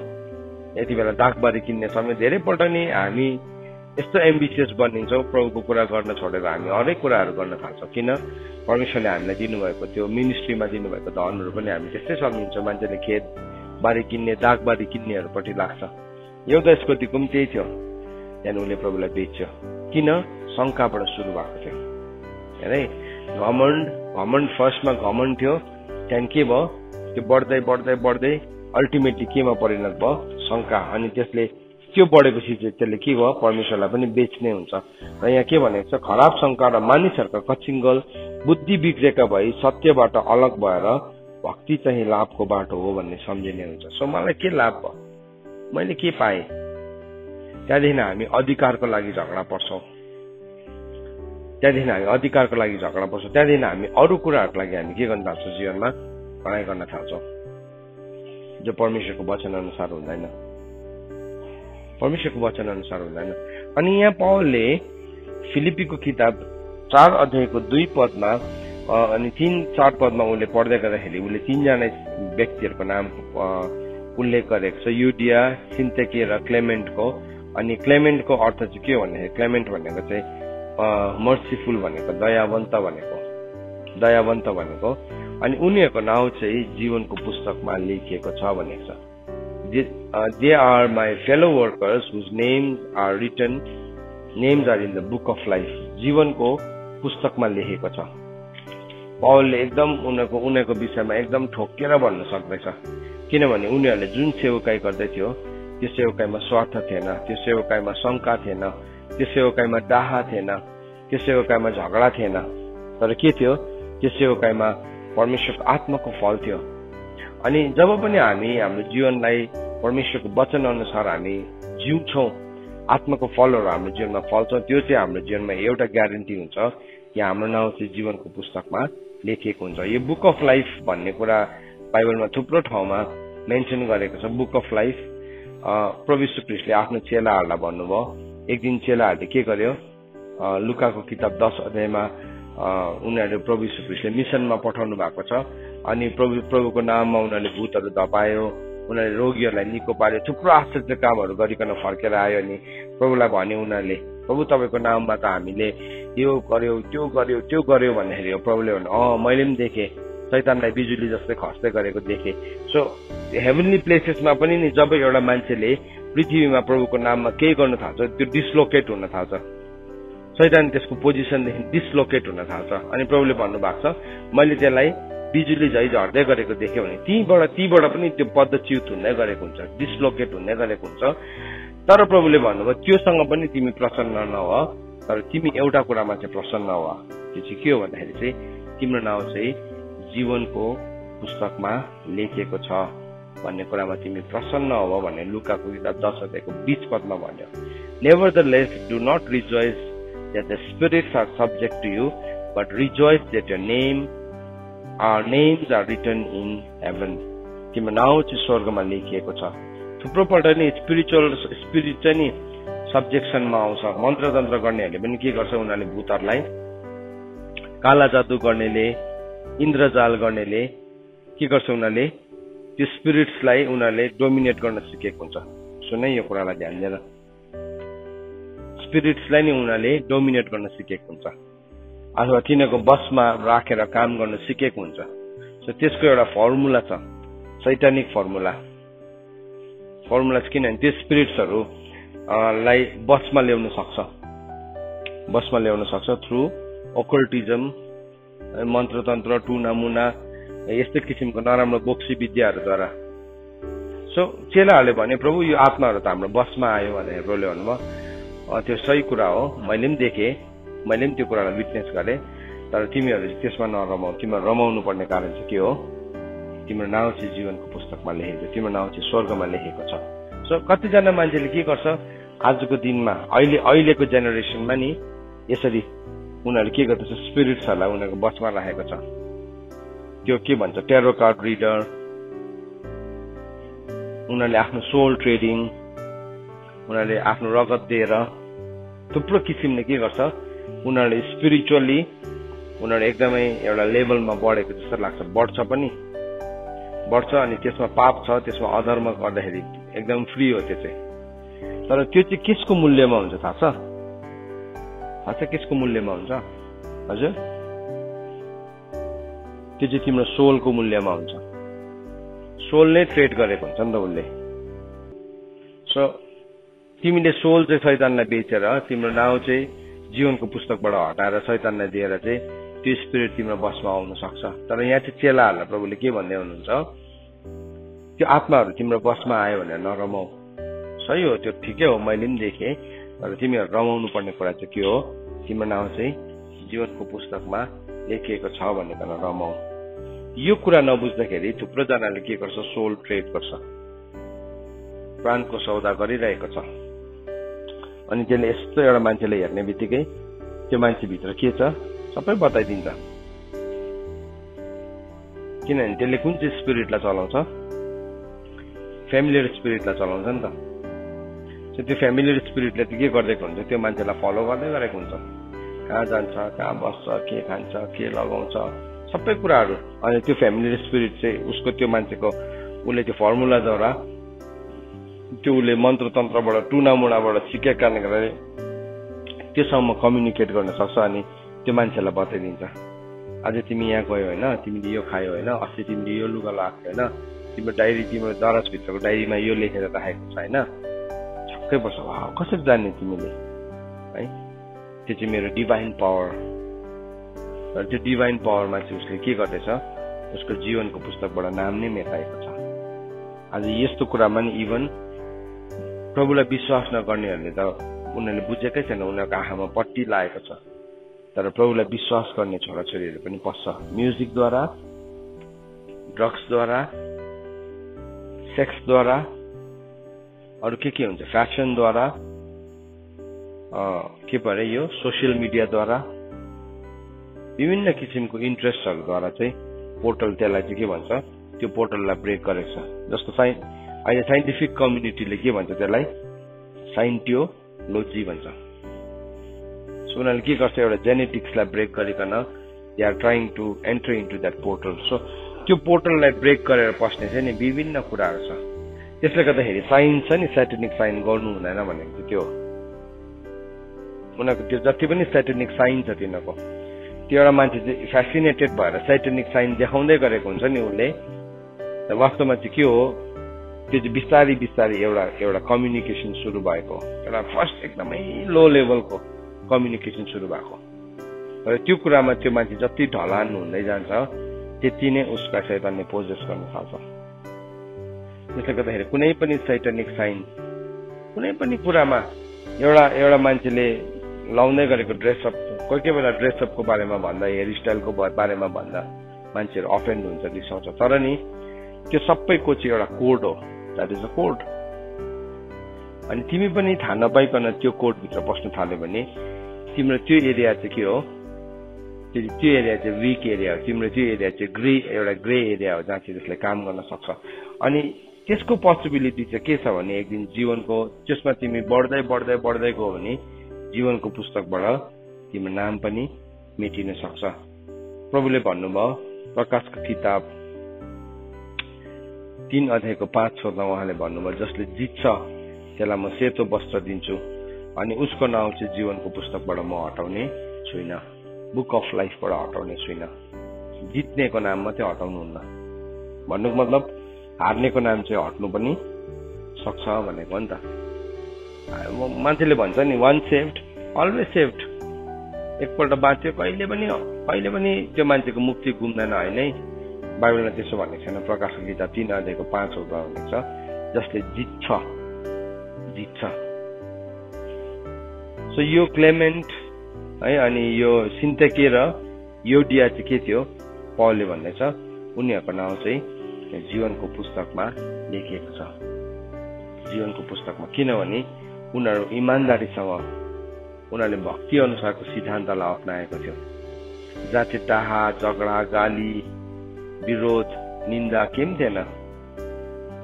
यति बेला दागबारी किन्ने समय। धेरैपल्ट नि हामी यस्तो एम्बिसियस बनिन्छौँ, प्रभुको कुरा गर्न छोडेर हामी हरेक कुराहरू गर्न थाल्छौँ। किन, परमेश्वरले हामीलाई दिनुभएको त्यो मिनिस्ट्रीमा दिनुभएको धनहरू पनि हामी त्यस्तै सम्झिन्छौँ। मान्छेले खेत बारी किन्ने, दागबारी किन्नेहरूपट्टि लाग्छ। यहुदा इस्करियोतीको पनि त्यही थियो। त्यहाँदेखि उसले प्रभुलाई बेच्यो। किन, शङ्काबाट सुरु भएको थियो। हेरे, घमण्ड फर्स्टमा घमण्ड थियो, त्यहाँदेखि के भयो, त्यो बढ्दै बढ्दै बढ्दै अल्टिमेटली केमा परिणत भयो, शंका। अनि त्यसले त्यो बढेपछि चाहिँ त्यसले के भयो, परमेश्वरलाई पनि बेच्ने हुन्छ। र यहाँ के भनेको छ, खराब शंका र मानिसहरूका कचिङ्गल बुद्धि बिग्रेका भई सत्यबाट अलग भएर भक्ति चाहिँ लाभको बाटो हो भन्ने सम्झिने हुन्छ। सो मलाई के लाभ भयो, मैले के पाएँ, त्यहाँदेखि हामी अधिकारको लागि झगडा पर्छौँ, त्यहाँदेखि हामी अरू कुराहरूको लागि हामी के गर्न थाल्छौँ, जीवनमा पढाइ गर्न थाल्छौँ जो परमेश्वरको वचन अनुसार हुँदैन, अनि यहाँ पौलले फिलिपीको किताब 4 अध्यायको 2 पदमा अनि 3-4 पदमा उसले पढ्दै गर्दाखेरि उसले 3जना व्यक्तिहरूको नाम उल्लेख गरेको छ, युडिया, सिन्तेके र क्लेमेन्टको। अनि क्लेमेन्टको अर्थ चाहिँ के हो भन्दाखेरि, क्लेमेन्ट भनेको चाहिँ मर्सीफुल भनेको, दयावन्त भनेको। अनि उनीहरूको नाउँ चाहिँ जीवनको पुस्तकमा लेखिएको छ भनेको छ। They are my fellow workers whose names are in the book of life. जीवनको पुस्तकमा लेखेको छ। पौलले एकदम उनीहरूको विषयमा एकदम ठोकेर भन्न सक्दैछ, किनभने उनीहरूले जुन सेवकाई गर्दै थियो त्यो सेवकाईमा स्वार्थ थिएन, त्यो सेवकाईमा शंका थिएन, त्यो सेवकाईमा डाहा थिएन, त्यो सेवकाईमा झगडा थिएन, तर के थियो, त्यो सेवकाईमा परमेश्वरको आत्माको फल थियो। अनि जब पनि हामी हाम्रो जीवनलाई परमेश्वरको वचन अनुसार हामी जिउँछौँ, आत्माको फलहरू हाम्रो जीवनमा फल्छ, त्यो चाहिँ हाम्रो जीवनमा एउटा ग्यारेन्टी हुन्छ कि हाम्रो नाउँ चाहिँ जीवनको पुस्तकमा लेखिएको हुन्छ। यो बुक अफ लाइफ भन्ने कुरा बाइबलमा थुप्रो ठाउँमा मेन्सन गरेको छ। बुक अफ लाइफ प्रभु यीशु ख्रीष्टले आफ्नो चेलाहरूलाई भन्नुभयो। एक दिन चेलाहरूले के गर्यो, लुकाको किताब 10 अध्यायमा उनीहरू प्रभु यीशु ख्रीष्टले मिसनमा पठाउनु भएको छ। अनि प्रभुको नाममा उनीहरूले भूतहरू धपायो, उनीहरूले रोगीहरूलाई निको पार्यो, थुप्रो आश्चर्य कामहरू गरिकन फर्केर आयो। अनि प्रभुलाई भन्यो उनीहरूले, प्रभु तपाईँको नाममा त हामीले यो गर्यो त्यो गर्यो भन्दाखेरि प्रभुले भन्यो, मैले पनि देखेँ, शैतानलाई बिजुली जस्तै खस्दै गरेको देखेँ। सो हेभनली प्लेसेसमा पनि नि जब एउटा मान्छेले पृथ्वीमा प्रभुको नाममा केही गर्नु थाल्छ, त्यो डिसलोकेट हुन थाल्छ, शैतान त्यसको पोजिसनदेखि डिसलोकेट हुन थाल्छ। अनि प्रभुले भन्नुभएको छ, मैले त्यसलाई बिजुली झै झर्दै गरेको देख्यो भने तीबाट पनि त्यो पदच्युत हुँदै गरेको हुन्छ, डिसलोकेट हुँदै गरेको हुन्छ। तर प्रभुले भन्नुभयो, त्योसँग पनि तिमी प्रसन्न नह, तर तिमी एउटा कुरामा चाहिँ प्रसन्न हो। त्यो चाहिँ के हो भन्दाखेरि चाहिँ तिम्रो नाउँ चाहिँ जीवनको पुस्तकमा लेखिएको छ भन्ने कुरामा तिमी प्रसन्न हो भन्ने लुकाको किताब 10 अध्यायको 20 पदमा भन्यो। Nevertheless, do not rejoice that the spirits are subject to you, but rejoice that our names are written in heaven. तिम्रो नाउँ चाहिँ स्वर्गमा लेखिएको छ। थुप्रोपल्ट नि स्पिरिट चाहिँ नि सब्जेक्सनमा आउँछ। मन्त्रतन्त्र गर्नेहरूले पनि के गर्छ, उनीहरूले भूतहरूलाई, काला जादु गर्नेले, इन्द्रजाल गर्नेले के गर्छ, उनीहरूले त्यो स्पिरिट्सलाई उनीहरूले डोमिनेट गर्न सिकेको हुन्छ। सुन यो कुरालाई ध्यान दिएर, स्पिरिट्सलाई नि उनीहरूले डोमिनेट गर्न सिकेको हुन्छ अथवा तिनीहरूको बसमा राखेर काम गर्न सिकेको हुन्छ। सो त्यसको एउटा फर्मुला छ, सैतानिक फर्मुला किनभने त्यो स्पिरिट्सहरू लाई बसमा ल्याउन सक्छ थ्रु ओकल्टिजम, मन्त्रतन्त्र, टुनामुना, यस्तै किसिमको नराम्रो बोक्सी विद्याहरूद्वारा। सो चेलाहरूले भने, प्रभु यो आत्माहरू त हाम्रो बसमा आयो भनेर प्रभुले भन्नुभयो, त्यो सही कुरा हो, मैले पनि देखेँ, मैले पनि त्यो कुरालाई विटनेस गरेँ, तर तिमीहरू त्यसमा नरमाऊ। तिमीहरू रमाउनु पर्ने कारण चाहिँ के हो, तिम्रो नाउँ चाहिँ जीवनको पुस्तकमा लेखेको, तिम्रो नाउँ चाहिँ स्वर्गमा लेखेको छ। सो कतिजना मान्छेले के गर्छ आजको दिनमा, अहिलेको जेनेरेसनमा नि यसरी उनीहरूले के गर्दछ, स्पिरिट्सहरूलाई उनीहरूको बसमा राखेको छ। त्यो के भन्छ, टेरो कार्ड रिडर, उनीहरूले आफ्नो सोल ट्रेडिङ, उनीहरूले आफ्नो रगत दिएर थुप्रो किसिमले के गर्छ, उनीहरूले स्पिरिचुअली उनीहरू एकदमै एउटा लेभलमा बढेको जस्तो लाग्छ, बढ्छ अनि त्यसमा पाप छ, त्यसमा अधर्म गर्दाखेरि एकदम फ्री हो त्यो चाहिँ। तर त्यो चाहिँ केसको मूल्यमा हुन्छ थाहा छ केसको मूल्यमा हुन्छ हजुर, त्यो चाहिँ तिम्रो सोलको मूल्यमा हुन्छ। सोल नै ट्रेड गरेको हुन्छ नि त उसले। सो तिमीले सोल चाहिँ शैतानलाई बेचेर तिम्रो नाउँ चाहिँ जीवनको पुस्तकबाट हटाएर शैतानलाई दिएर चाहिँ त्यो स्पिरिट तिम्रो बसमा आउन सक्छ। तर यहाँ चाहिँ चेलाहरूलाई प्रभुले के भन्दै हुनुहुन्छ, त्यो आत्माहरू तिम्रो बसमा आयो भनेर नरमाऊ। सही हो, त्यो ठिकै हो, मैले पनि देखेँ। तर तिमीहरू रमाउनु पर्ने कुरा चाहिँ के हो, तिम्रो नाउँ चाहिँ जीवनको पुस्तकमा लेखिएको छ भनेर रमाऊ। यो कुरा नबुझ्दाखेरि थुप्रोजनाले के गर्छ, सोल ट्रेड गर्छ, प्राणको सौदा गरिरहेको छ। अनि त्यसले यस्तो एउटा मान्छेले हेर्ने बित्तिकै त्यो मान्छेभित्र के छ सबै बताइदिन्छ। किनभने त्यसले कुन चाहिँ स्पिरिटलाई चलाउँछ, फ्यामिलियर स्पिरिटलाई चलाउँछ नि त। त्यो फ्यामिलियर स्पिरिटले चाहिँ के गरिदिएको हुन्छ, त्यो मान्छेलाई फलो गर्दै गरेको हुन्छ, कहाँ जान्छ, कहाँ बस्छ, के खान्छ, के लगाउँछ, सबै कुराहरू। अनि त्यो फ्यामिलियर स्पिरिट चाहिँ उसको त्यो मान्छेको उसले त्यो फर्मुलाद्वारा त्यो उसले मन्त्र तन्त्रबाट टुनामुनाबाट सिकेको कारणले गर्दा त्योसँग कम्युनिकेट गर्न सक्छ। अनि त्यो मान्छेलाई बताइदिन्छ, आज तिमी यहाँ गयो होइन, तिमीले यो खायो होइन, अस्ति तिमीले यो लुगा लगाएको होइन, तिम्रो डायरी, तिम्रो दराजभित्रको डायरीमा यो लेखेर राखेको छ होइन। छक्कै पर्छ, कसरी जान्ने तिमीले है। त्यो चाहिँ मेरो डिभाइन पावर। र त्यो डिभाइन पावरमा चाहिँ उसले के गर्दैछ, उसको जीवनको पुस्तकबाट नाम नै मेटाएको छ। आज यस्तो कुरामा नि इभन प्रभुलाई विश्वास नगर्नेहरूले त उनीहरूले बुझेकै छैन, उनीहरूको आँखामा पट्टी लागेको छ। तर प्रभुलाई विश्वास गर्ने छोराछोरीहरू पनि पस्छ म्युजिकद्वारा, ड्रग्सद्वारा, सेक्सद्वारा, अरू के हुन्छ, फ्यासनद्वारा, के परे यो सोसियल मिडियाद्वारा, विभिन्न किसिमको इन्ट्रेस्टहरूद्वारा चाहिँ पोर्टल, त्यसलाई चाहिँ के भन्छ, त्यो पोर्टललाई ब्रेक गरेको छ। जस्तो अहिले साइन्टिफिक कम्युनिटीले के भन्छ, त्यसलाई साइन्टियोलोजी भन्छ। सो उनीहरूले के गर्छ, एउटा जेनेटिक्सलाई ब्रेक गरिकन they are trying to enter into that portal. So त्यो पोर्टललाई ब्रेक गरेर पस्ने चाहिँ नि विभिन्न कुराहरू छ। त्यसले गर्दाखेरि साइन छ नि, सेटेनिक साइन गर्नु हुँदैन भनेको चाहिँ त्यो हो। उनीहरूको त्यो जति पनि सेटेनिक साइन छ तिनीहरूको, त्यो एउटा मान्छे चाहिँ फेसिनेटेड भएर सेटेनिक साइन देखाउँदै गरेको हुन्छ नि उसले। वास्तवमा चाहिँ के हो, त्यो चाहिँ बिस्तारै बिस्तारै एउटा कम्युनिकेसन सुरु भएको, एउटा फर्स्ट एकदमै लो लेभलको कम्युनिकेसन सुरु भएको। तर त्यो कुरामा त्यो मान्छे जति ढलान हुँदै जान्छ त्यति नै उसका शैतानले पोजेस गर्न थाल्छ। त्यसले गर्दाखेरि कुनै पनि सैटानिक साइन, कुनै पनि कुरामा एउटा मान्छेले लाउँदै गरेको ड्रेसअप, कोही बेला ड्रेसअपको बारेमा भन्दा, हेयर स्टाइलको बारेमा भन्दा मान्छेहरू अफेन्ड हुन्छ, रिसाउँछ। तर नि त्यो सबैको चाहिँ एउटा कोड हो, द्याट इज अ कोड। अनि तिमी पनि थाहा नपाइकन त्यो कोडभित्र बस्नु थाल्यो भने तिम्रो त्यो एरिया चाहिँ के हो, त्यो एरिया चाहिँ विक एरिया हो, तिम्रो त्यो एरिया चाहिँ एउटा ग्रे एरिया हो, जहाँ चाहिँ त्यसले काम गर्न सक्छ। अनि त्यसको पोसिबिलिटी चाहिँ के छ भने एक दिन जीवनको त्यसमा तिमी बढ्दै बढ्दै बढ्दै गयो भने जीवनको पुस्तकबाट तिम्रो नाम पनि मेटिन सक्छ। प्रभुले भन्नुभयो प्रकाशको किताब 3 अध्यायको 5 छोरमा उहाँले भन्नुभयो, जसले जित्छ त्यसलाई म सेतो वस्त्र दिन्छु अनि उसको नाउँ चाहिँ जीवनको पुस्तकबाट म हटाउने छुइनँ, बुक अफ लाइफबाट हटाउने छुइनँ। जित्नेको नाम मात्रै हटाउनुहुन्न भन्नुको मतलब हार्नेको नाम चाहिँ हट्नु पनि सक्छ भनेको हो नि त। मान्छेले भन्छ नि वान सेभ्ड अलवेज सेभ्ड, एकपल्ट बाँच्यो कहिले पनि त्यो मान्छेको मुक्ति गुम्दैन होइन है। बाइबलमा त्यसो भनेको छैन। प्रकाशको किताब 3 अध्यायको 5 भनेको छ, जसले जित्छ। सो यो क्लेमेन्ट है, अनि यो सिन्तेके र योडिया चाहिँ के थियो, पौलले भन्दैछ उनीहरूको नाउँ चाहिँ जीवनको पुस्तकमा लेखिएको छ, जीवनको पुस्तकमा। किनभने उनीहरू इमान्दारीसँग उनीहरूले भक्ति अनुसारको सिद्धान्तलाई अप्नाएको थियो, जहाँ चाहिँ डाहा, झगडा, गाली, विरोध, निन्दा केही पनि थिएन,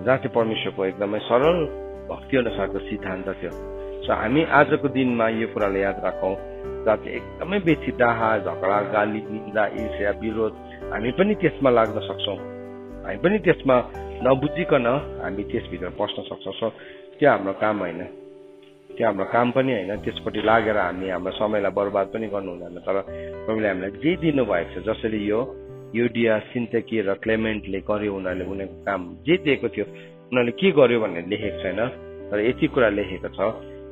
जहाँ चाहिँ परमेश्वरको एकदमै सरल भक्ति अनुसारको सिद्धान्त थियो। सो हामी आजको दिनमा यो कुरालाई याद राखौँ, जहाँ चाहिँ एकदमै बेसी डाहा, झगडा, गाली, निन्दा, ईर्ष्या, विरोध, हामी पनि त्यसमा लाग्न सक्छौँ, हामी पनि त्यसमा नबुझिकन हामी त्यसभित्र पस्न सक्छौँ। सो त्यो हाम्रो काम होइन, त्यो हाम्रो काम पनि होइन, त्यसपट्टि लागेर हामी हाम्रो समयलाई बर्बाद पनि गर्नु हुँदैन। तर प्रभुले हामीलाई जे दिनुभएको छ, जसरी यो योडिया, सिन्तेके र क्लेमेन्टले गर्यो, उनीहरूको काम जे दिएको थियो उनीहरूले के गर्यो भनेर लेखेको छैन। तर यति कुरा लेखेको छ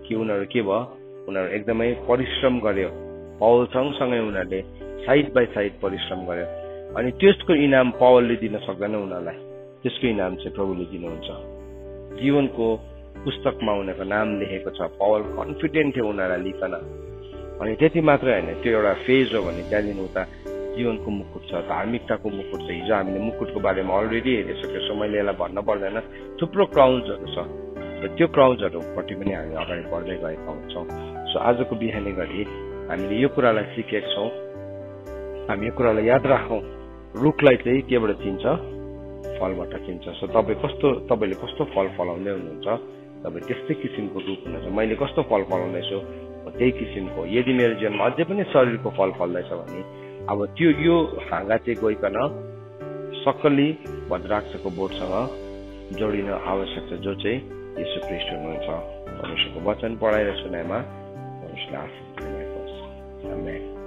कि उनीहरू के भयो, उनीहरू एकदमै परिश्रम गर्यो, पौल सँगसँगै उनीहरूले साइड बाई साइड परिश्रम गर्यो अनि त्यसको इनाम पावलले दिन सक्दैन उनीहरूलाई त्यसको इनाम चाहिँ प्रभुले दिनुहुन्छ जीवनको पुस्तकमा उनीहरूको नाम लेखेको छ पावल कन्फिडेन्ट थियो उनीहरूलाई लिकन अनि त्यति मात्रै होइन त्यो एउटा फेज हो भने त्यहाँदेखि उता जीवनको मुकुट छ धार्मिकताको मुकुट छ हिजो हामीले मुकुटको बारेमा अलरेडी हेरिसक्यो सो मैले यसलाई भन्न पर्दैन थुप्रो क्राउन्सहरू छ र त्यो क्राउन्सहरूपट्टि पनि हामी अगाडि बढ्दै गएका हुन्छौँ सो आजको बिहानै घडी हामीले यो कुरालाई सिकेका छौँ हामी यो कुरालाई याद राखौँ रुखलाई चाहिँ केबाट चिन्छ फलबाट चिन्छ सो तपाईँले कस्तो फल फलाउँदै हुनुहुन्छ तपाईँ त्यस्तै किसिमको रुख हुनुहुन्छ मैले कस्तो फल फलाउँदैछु त्यही किसिमको यदि मेरो जीवनमा अझै पनि शरीरको फल फल्दैछ भने अब त्यो यो हाँगा चाहिँ गइकन सक्कली भद्राक्षको बोटसँग जोडिन आवश्यक छ जो चाहिँ येशू ख्रीष्ट हुनुहुन्छ परमेश्वरको वचन पढाएर सुनाएमा परमेश्वरले आशीष दिनुभएको होस् आमेन